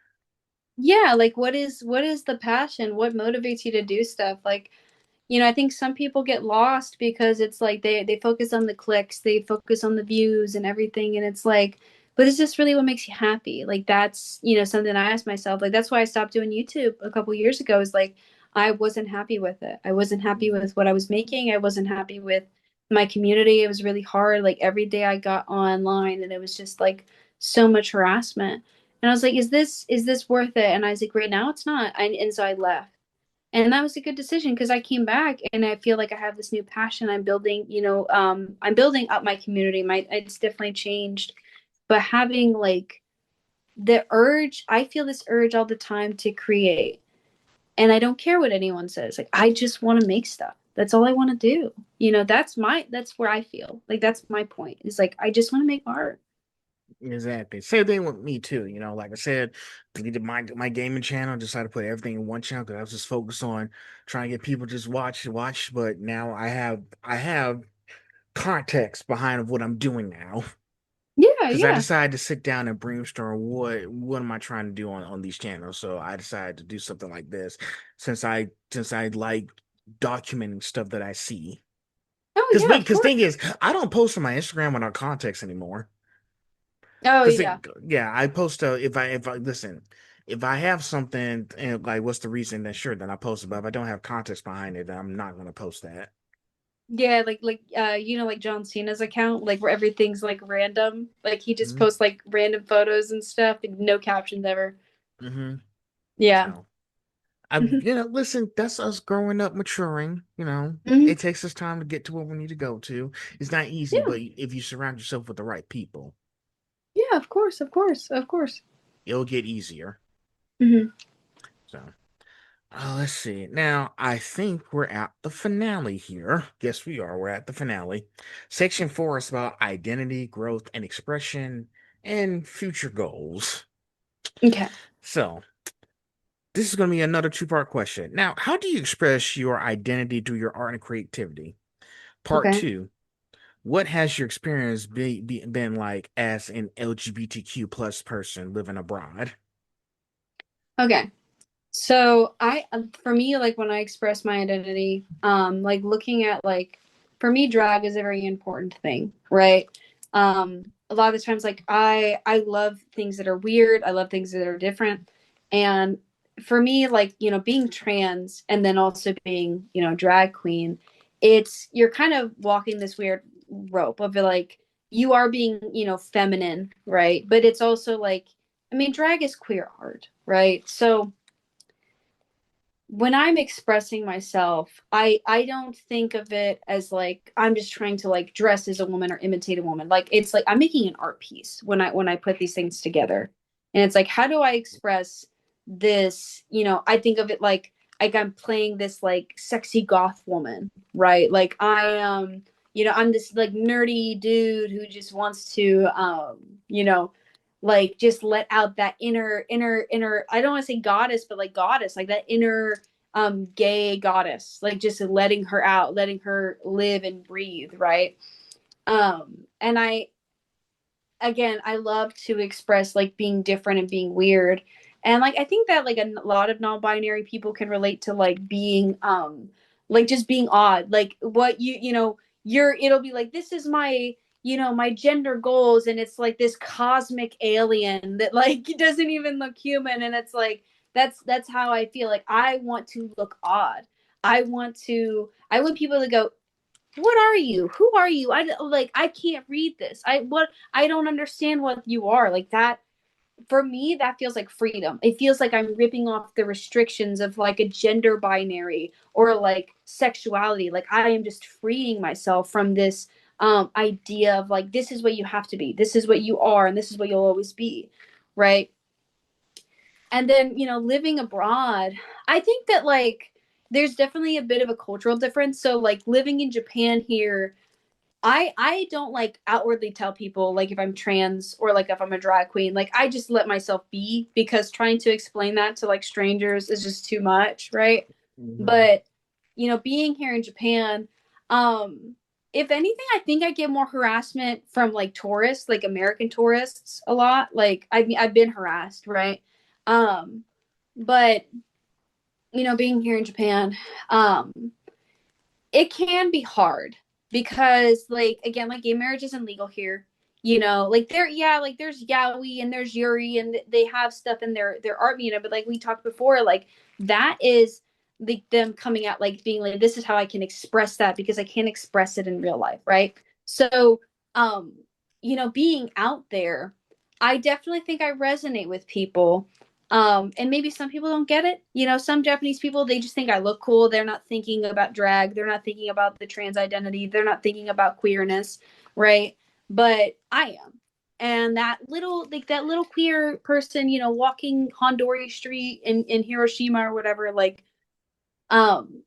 yeah, like what is the passion? What motivates you to do stuff? Like, I think some people get lost because it's like they focus on the clicks, they focus on the views and everything, and it's like, but is this really what makes you happy? Like that's, something I asked myself. Like that's why I stopped doing YouTube a couple years ago. Is like I wasn't happy with it. I wasn't happy with what I was making. I wasn't happy with my community. It was really hard. Like every day I got online and it was just like so much harassment. And I was like, is this worth it? And I was like, right now it's not. And so I left. And that was a good decision because I came back and I feel like I have this new passion. I'm building, I'm building up my community. It's definitely changed. But having like the urge, I feel this urge all the time to create. And I don't care what anyone says. Like I just want to make stuff. That's all I want to do. That's where I feel. Like that's my point. Is like I just want to make art. Exactly. Same thing with me too. Like I said, deleted my gaming channel, decided to put everything in one channel because I was just focused on trying to get people just watch. But now I have context behind what I'm doing now. Yeah, Because I yeah. decided to sit down and brainstorm what am I trying to do on these channels. So I decided to do something like this since I like documenting stuff that I see. Oh Because yeah, of because course. thing is, I don't post on my Instagram without context anymore. Oh Because yeah. yeah, I post if I listen, if I have something and like what's the reason, then sure, then I post it. But if I don't have context behind it, then I'm not gonna post that. Yeah, like John Cena's account, like where everything's like random. Like he just Mm-hmm. posts like random photos and stuff, and no captions ever. Mm-hmm. Yeah. So listen, that's us growing up, maturing. Hmm. It takes us time to get to where we need to go to. It's not easy, Yeah. but if you surround yourself with the right people, Yeah, of course, of course, of course. it'll get easier. Hmm. So. Let's see. Now, I think we're at the finale here. Yes, we are. We're at the finale. Section 4 is about identity, growth, and expression, and future goals. Okay. So, this is going to be another two-part question. Now, how do you express your identity through your art and creativity? Part Okay. 2, what has your experience been like as an LGBTQ plus person living abroad? Okay. So for me, like when I express my identity, like looking at like, for me, drag is a very important thing, right? A lot of the times, like I love things that are weird. I love things that are different, and for me, like being trans and then also being drag queen, you're kind of walking this weird rope of like you are being feminine, right? But it's also like, I mean, drag is queer art, right? So when I'm expressing myself, I don't think of it as like I'm just trying to like dress as a woman or imitate a woman. Like it's like I'm making an art piece when I put these things together. And it's like how do I express this, I think of it like I'm playing this like sexy goth woman, right? Like I'm this like nerdy dude who just wants to like just let out that inner I don't want to say goddess but like goddess, like that inner gay goddess, like just letting her out, letting her live and breathe, right? And I love to express like being different and being weird. And like I think that like a lot of non-binary people can relate to like being like just being odd. Like what it'll be like this is my my gender goals, and it's like this cosmic alien that like doesn't even look human, and it's like that's how I feel. Like I want to look odd. I want people to go, what are you? Who are you? I can't read this. I don't understand what you are. Like that for me that feels like freedom. It feels like I'm ripping off the restrictions of like a gender binary or like sexuality. Like I am just freeing myself from this idea of like this is what you have to be. This is what you are and this is what you'll always be. Right? And then, living abroad, I think that like there's definitely a bit of a cultural difference. So like living in Japan here, I don't like outwardly tell people like if I'm trans or like if I'm a drag queen. Like I just let myself be because trying to explain that to like strangers is just too much, right? Hmm. But being here in Japan, um, if anything, I think I get more harassment from like tourists, like American tourists a lot. Like I've been harassed, right? Um, but being here in Japan, um, it can be hard because like again like gay marriage isn't legal here, like there, yeah, like there's yaoi and there's yuri and they have stuff in their art museum, but like we talked before, like that is like them coming out like being like this is how I can express that because I can't express it in real life, right? So um being out there, I definitely think I resonate with people, and maybe some people don't get it. Some Japanese people, they just think I look cool. They're not thinking about drag. They're not thinking about the trans identity. They're not thinking about queerness, right? But I am. And that little queer person, walking Hondori Street in Hiroshima or whatever, like um,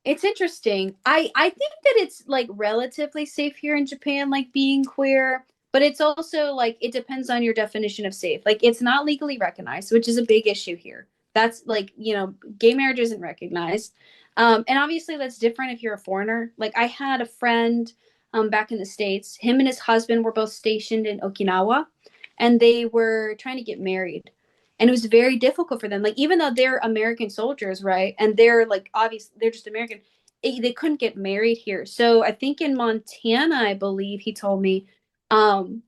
it's interesting. I think that it's like relatively safe here in Japan, like being queer, but it's also like it depends on your definition of safe. Like it's not legally recognized, which is a big issue here. That's like, gay marriage isn't recognized. And obviously that's different if you're a foreigner. Like I had a friend back in the States. Him and his husband were both stationed in Okinawa and they were trying to get married, and it was very difficult for them, like even though they're American soldiers, right, and they're like obviously they're just American, they couldn't get married here. So I think in Montana, I believe he told me,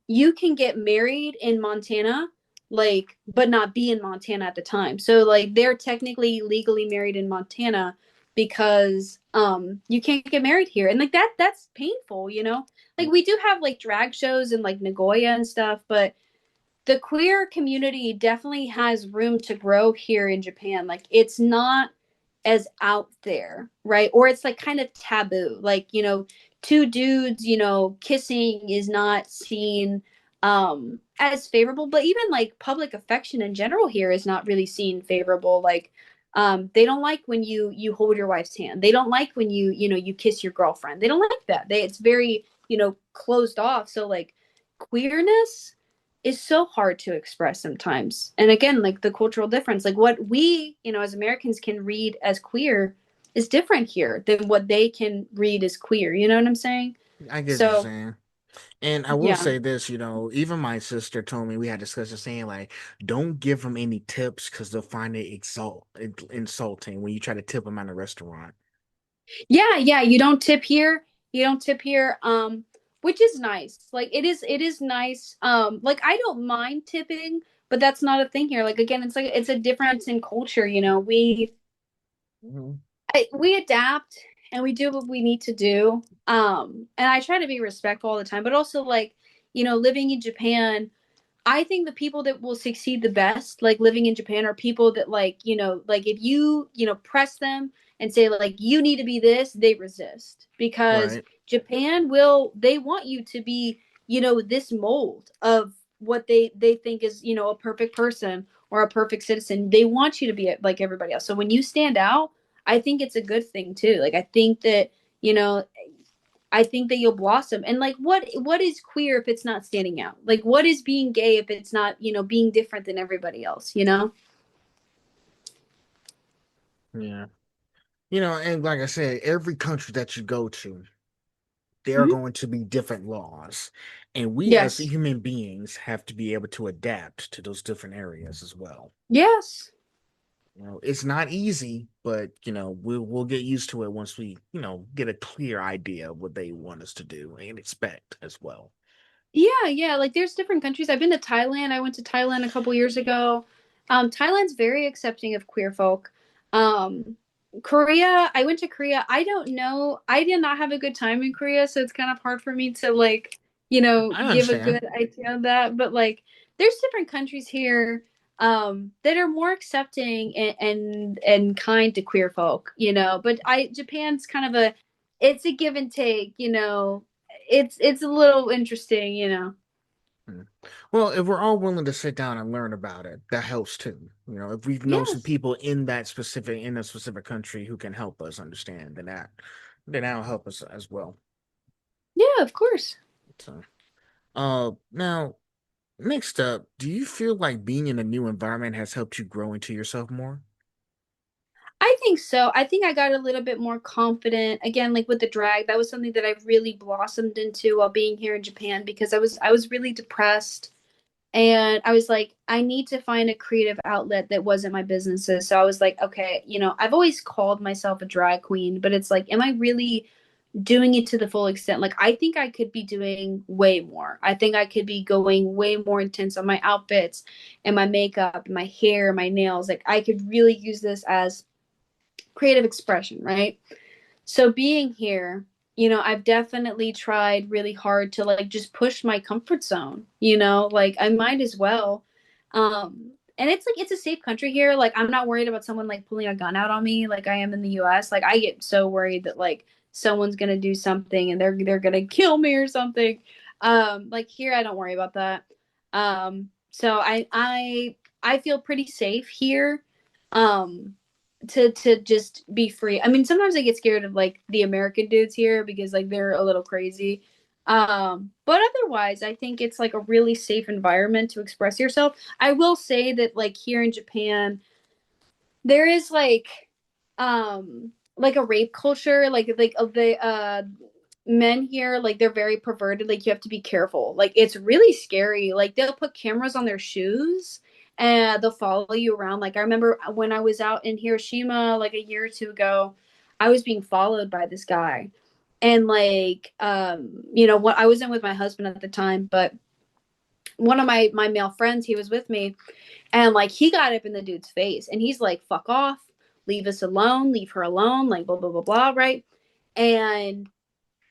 you can get married in Montana, like but not be in Montana at the time. So like they're technically legally married in Montana because you can't get married here, and like that's painful, like we do have like drag shows in like Nagoya and stuff, but the queer community definitely has room to grow here in Japan. Like it's not as out there, right? Or it's like kind of taboo. Like, two dudes, kissing is not seen as favorable, but even like public affection in general here is not really seen favorable. Like they don't like when you hold your wife's hand. They don't like when you kiss your girlfriend. They don't like that. It's very, closed off. So like queerness is so hard to express sometimes. And again, like the cultural difference, like what we, as Americans can read as queer is different here than what they can read as queer. You know what I'm saying? I get what you're So, saying. And I will yeah. say this, even my sister told me we had discussion saying like, don't give them any tips because they'll find it insulting when you try to tip them at a restaurant. Yeah, yeah, you don't tip here. You don't tip here. Which is nice. Like it is nice. Like I don't mind tipping, but that's not a thing here. Like again, it's a difference in culture, Hmm. we adapt and we do what we need to do. And I try to be respectful all the time, but also like, living in Japan, I think the people that will succeed the best, like living in Japan, are people that like, like if you, press them and say like you need to be this, they resist because Right. Japan they want you to be, this mold of what they think is, a perfect person or a perfect citizen. They want you to be like everybody else. So when you stand out, I think it's a good thing too. Like you know, I think that you'll blossom. And like what is queer if it's not standing out? Like what is being gay if it's not, being different than everybody else? Yeah. And like I said, every country that you go to, there are Mhm. going to be different laws. And we as Yes. human beings have to be able to adapt to those different areas as well. Yes. It's not easy, but we'll get used to it once we, get a clear idea of what they want us to do and expect as well. Yeah, yeah. Like there's different countries. I've been to Thailand. I went to Thailand a couple years ago. Thailand's very accepting of queer folk. Um, Korea, I went to Korea. I don't know. I did not have a good time in Korea, so it's kind of hard for me to like, I give a understand. good idea of that. But like there's different countries here that are more accepting and kind to queer folk, But Japan's kind of it's a give and take. It's a little interesting. Mm. Well, if we're all willing to sit down and learn about it, that helps too. If we know some Yes. people in a specific country who can help us understand, then that'll help us as well. Yeah, of course. So, now next up, do you feel like being in a new environment has helped you grow into yourself more? I think so. I think I got a little bit more confident. Again, like with the drag, that was something that I really blossomed into while being here in Japan because I was really depressed and I was like, I need to find a creative outlet that wasn't my businesses. So I was like, okay, I've always called myself a drag queen, but it's like, am I really doing it to the full extent? Like, I think I could be doing way more. I think I could be going way more intense on my outfits and my makeup, my hair, my nails. Like, I could really use this as creative expression, right? So being here, I've definitely tried really hard to like just push my comfort zone, like I might as well. And it's like it's a safe country here. Like I'm not worried about someone like pulling a gun out on me like I am in the US. Like I get so worried that like someone's going to do something and they're going to kill me or something. Like here I don't worry about that. So I feel pretty safe here. Um to just be free. I mean, sometimes I get scared of like the American dudes here because like they're a little crazy. But otherwise, I think it's like a really safe environment to express yourself. I will say that like here in Japan, there is like a rape culture, like of the men here, like they're very perverted. Like you have to be careful. Like it's really scary. Like they'll put cameras on their shoes and they'll follow you around. Like I remember when I was out in Hiroshima like a year or two ago, I was being followed by this guy. And like what I was in with my husband at the time, but one of my male friends, he was with me, and like he got up in the dude's face and he's like, fuck off, leave us alone, leave her alone, like blah blah blah blah, right? And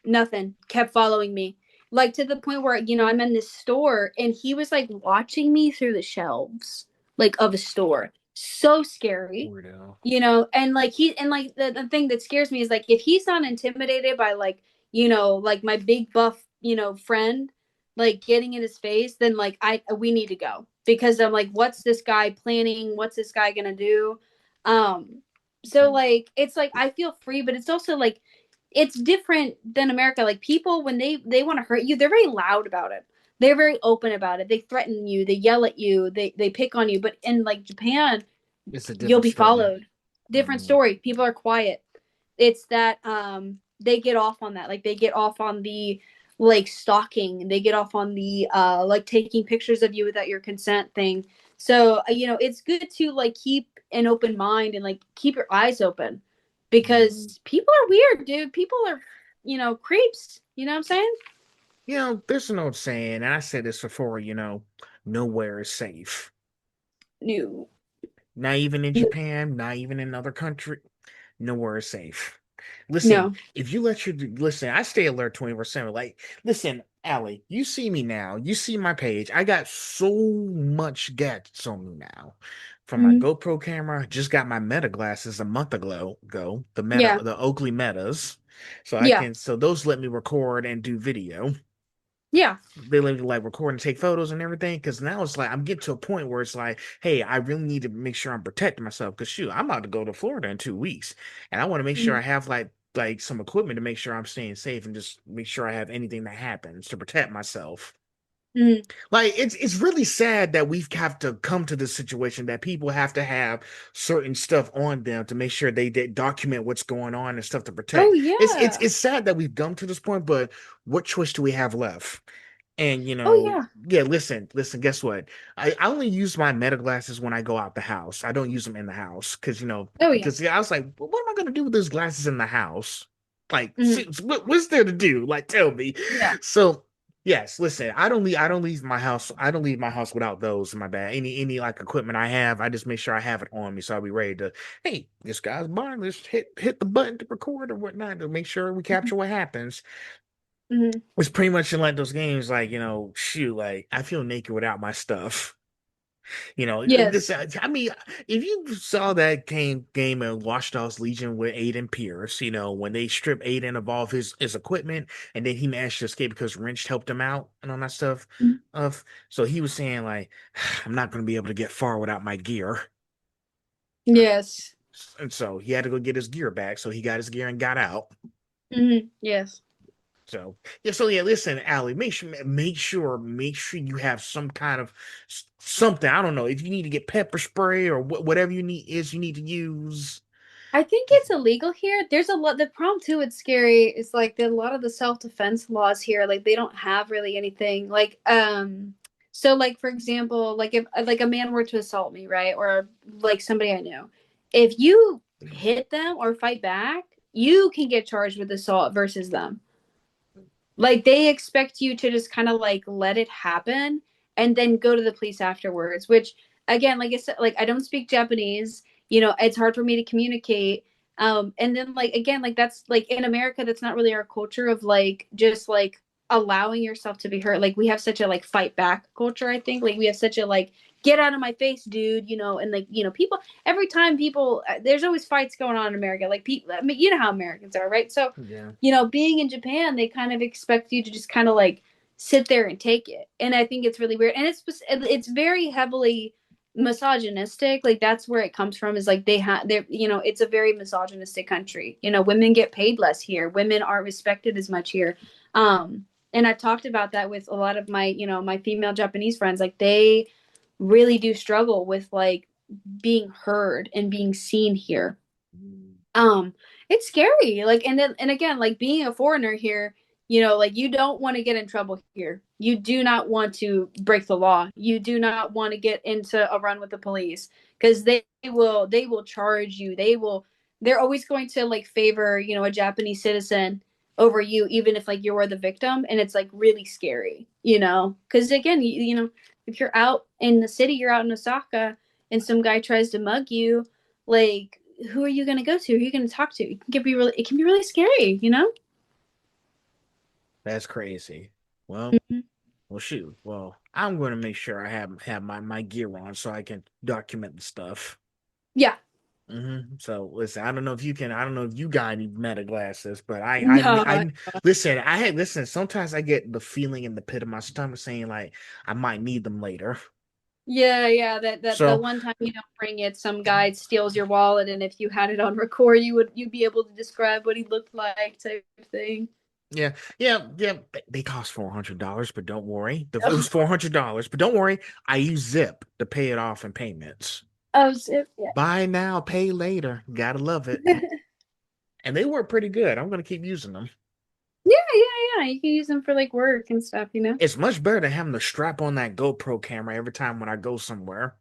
nothing, kept following me, like to the point where I'm in this store and he was like watching me through the shelves like of a store. So scary. Weirdo. And like the thing that scares me is like if he's not intimidated by like like my big buff friend like getting in his face, then like we need to go because I'm like, what's this guy planning, what's this guy gonna do? So like it's like I feel free, but it's also like it's different than America. Like people when they want to hurt you, they're very loud about it. They're very open about it. They threaten you, they yell at you, they pick on you. But in like Japan, It's a you'll different be story. followed. Different Mm. story. People are quiet. It's that they get off on that. Like they get off on the like stalking. They get off on the like taking pictures of you without your consent thing. So it's good to like keep an open mind and like keep your eyes open Mm. because people are weird, dude. People are creeps. You know what I'm saying? There's an old saying, and I said this before, nowhere is safe. No, Not even in no, Japan, not even in other country. Nowhere is safe. Listen, no. if you let your listen, I stay alert 24/7. Like, listen, Allie, you see me now. You see my page. I got so much gadgets on me now. From my Mm-hmm. GoPro camera, just got my Meta glasses a month ago. Yeah, The Oakley Metas. yeah, So those let me record and do video. yeah. They let me like record and take photos and everything. Cause now it's like I'm getting to a point where it's like, hey, I really need to make sure I'm protecting myself. Cause shoot, I'm about to go to Florida in 2 weeks. And I want to make sure Mm-hmm. I have like some equipment to make sure I'm staying safe and just make sure I have anything that happens to protect myself. Mm-hmm. Like it's really sad that we have to come to this situation that people have to have certain stuff on them to make sure they document what's going on and stuff to Oh protect. yeah. It's sad that we've come to this point, but what choice do we have left? And Oh yeah. yeah, listen, guess what? I only use my meta glasses when I go out the house. I don't use them in the house because Oh yeah. because yeah, I was like, "Well, what am I gonna do with those glasses in the house? Like, Mm-hmm. what's there to do? Like, tell me." Yeah. So yes, listen, I don't leave my house. I don't leave my house without those in my bag. Any like equipment I have, I just make sure I have it on me so I'll be ready to. Hey, this guy's barn. Let's hit the button to record or whatnot to make sure we capture what happens. Mm-hmm. It's pretty much in like those games, like, shoot, like I feel naked without my stuff. Yes. I mean, if you saw that game of Watch Dogs Legion with Aiden Pierce, when they stripped Aiden of all of his equipment, and then he managed to escape because Wrench helped him out and all that stuff. Of so he was saying like, I'm not going to be able to get far without my gear, Yes. and so he had to go get his gear back. So he got his gear and got out. Yes. So yeah, so yeah, listen, Allie, make sure you have some kind of something. I don't know if you need to get pepper spray or whatever you need to use. I think it's illegal here. There's a lot. The problem too, it's scary. It's like a lot of the self defense laws here, like they don't have really anything. So like for example, like if like a man were to assault me, right, or like somebody I know, if you hit them or fight back, you can get charged with assault versus them. Like they expect you to just kind of like let it happen and then go to the police afterwards, which again, like I said, like I don't speak Japanese, it's hard for me to communicate. And then like again, like that's like in America, that's not really our culture of like just like allowing yourself to be hurt. Like we have such a like fight back culture, I think. Like we have such a like get out of my face, dude, and like, people every time people there's always fights going on in America. Like people, I mean, you know how Americans are, right? So Yeah. being in Japan, they kind of expect you to just kind of like sit there and take it. And I think it's really weird. And it's very heavily misogynistic. Like that's where it comes from is like it's a very misogynistic country. Women get paid less here. Women aren't respected as much here. And I've talked about that with a lot of my female Japanese friends. Like they really do struggle with like being heard and being seen here. um it's scary, like, and then and again, like being a foreigner here, like you don't want to get in trouble here, you do not want to break the law, you do not want to get into a run with the police because they will charge you, they're always going to like favor a Japanese citizen over you, even if like you were the victim, and it's like really scary, because again, if you're out in the city, you're out in Osaka and some guy tries to mug you, like who are you going to go to? Who are you going to talk to? It can be really scary. That's crazy. Well, Mhm. well, shoot. Well, I'm going to make sure I have my gear on so I can document the stuff. Yeah. So listen, I don't know if you got any meta glasses, but No. listen. Listen. Sometimes I get the feeling in the pit of my stomach saying like I might need them later. Yeah, yeah. That the So one time you don't bring it, some guy steals your wallet, and if you had it on record, you'd be able to describe what he looked like, type of thing. yeah, yeah, yeah. They cost $400, but don't worry. It was $400, but don't worry. I use Zip to pay it off in payments. Oh, so, yeah. Buy now, pay later. Gotta love it. And they work pretty good. I'm gonna keep using them. Yeah, yeah, yeah. You can use them for like work and stuff. It's much better than having to strap on that GoPro camera every time when I go somewhere.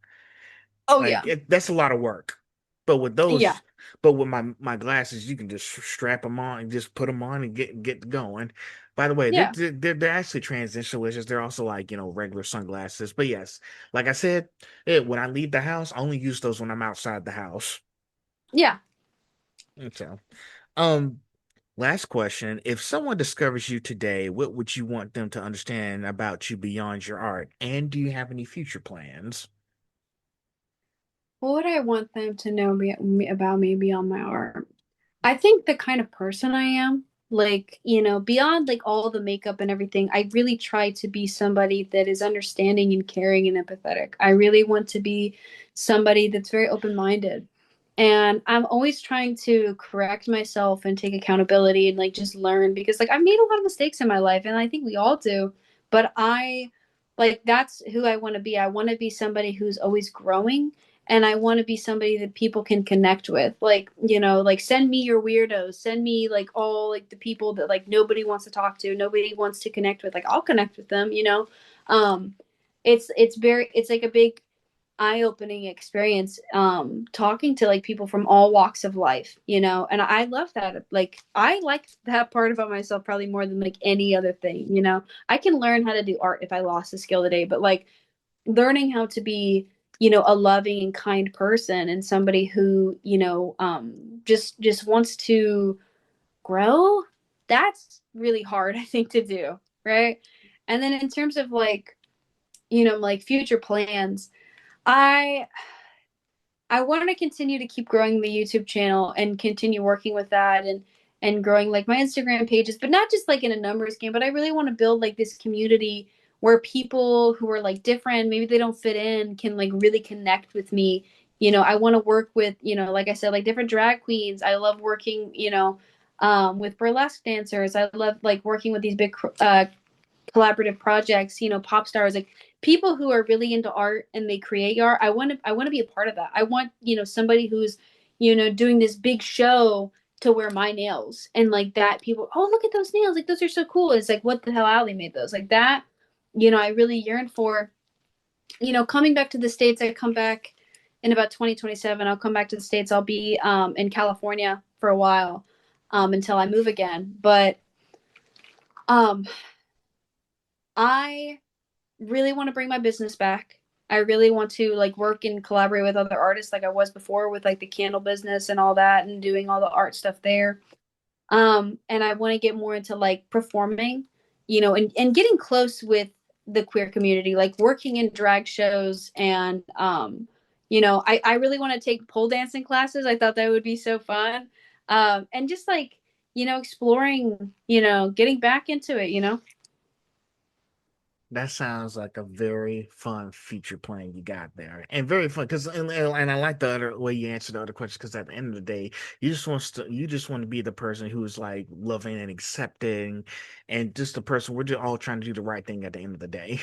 Oh Like yeah, that's a lot of work. But with yeah, those, but with my glasses, you can just strap them on and just put them on and get going. By the way, yeah, they're actually transition They're also like regular sunglasses. But yes, like I said, when I leave the house, I only use those when I'm outside the house. yeah. So, um, last question: if someone discovers you today, what would you want them to understand about you beyond your art? And do you have any future plans? What would I want them to know about me beyond my art? I think the kind of person I am, like, beyond like all the makeup and everything, I really try to be somebody that is understanding and caring and empathetic. I really want to be somebody that's very open-minded. And I'm always trying to correct myself and take accountability and like just learn because like I've made a lot of mistakes in my life and I think we all do. But that's who I want to be. I want to be somebody who's always growing, and I want to be somebody that people can connect with. Like, like send me your weirdos, send me like all like the people that like nobody wants to talk to, nobody wants to connect with. Like I'll connect with them. Um it's like a big eye-opening experience talking to like people from all walks of life, and I love that. Like I like that part about myself probably more than like any other thing. I can learn how to do art if I lost a skill today, but like learning how to be a loving and kind person and somebody who just wants to grow, that's really hard I think to do, right? And then in terms of like like future plans, I I want to continue to keep growing the YouTube channel and continue working with that and growing like my Instagram pages, but not just like in a numbers game, but I really want to build like this community where people who are like different, maybe they don't fit in, can like really connect with me. I want to work with, like I said, like different drag queens. I love working, with burlesque dancers. I love like working with these big collaborative projects, pop stars, like people who are really into art and they create art. I want to be a part of that. I want, somebody who's, doing this big show to wear my nails and like that people, oh, look at those nails. Like those are so cool. It's like, what the hell Ali made those like that. I really yearn for, coming back to the States. I come back in about 2027. I'll come back to the States. I'll be in California for a while until I move again. But um, I really want to bring my business back. I really want to like work and collaborate with other artists like I was before with like the candle business and all that and doing all the art stuff there. And I want to get more into like performing, and getting close with the queer community, like working in drag shows and I really want to take pole dancing classes. I thought that would be so fun. And just like, exploring, getting back into it. That sounds like a very fun future plan you got there, and very fun because and I like the other way you answer the other questions because at the end of the day, you just want to be the person who's like loving and accepting, and just the person we're just all trying to do the right thing at the end of the day.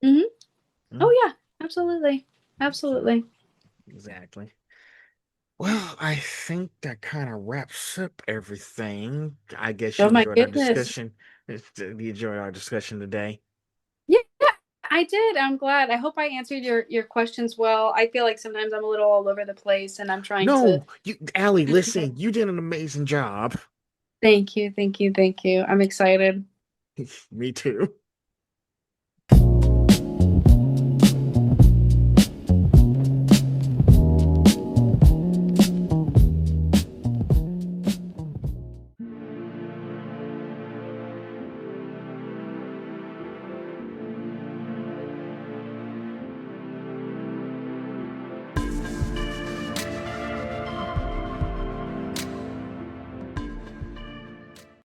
Hmm. Mm, Oh yeah, absolutely. so Absolutely. exactly. Well, I think that kind of wraps up everything. I guess Oh you my enjoyed our goodness. discussion. You enjoyed our discussion today. Yeah, I did. I'm glad. I hope I answered your questions well. I feel like sometimes I'm a little all over the place and I'm trying to. No, Allie, listen, you did an amazing job. Thank you, thank you, thank you. I'm excited. Me too.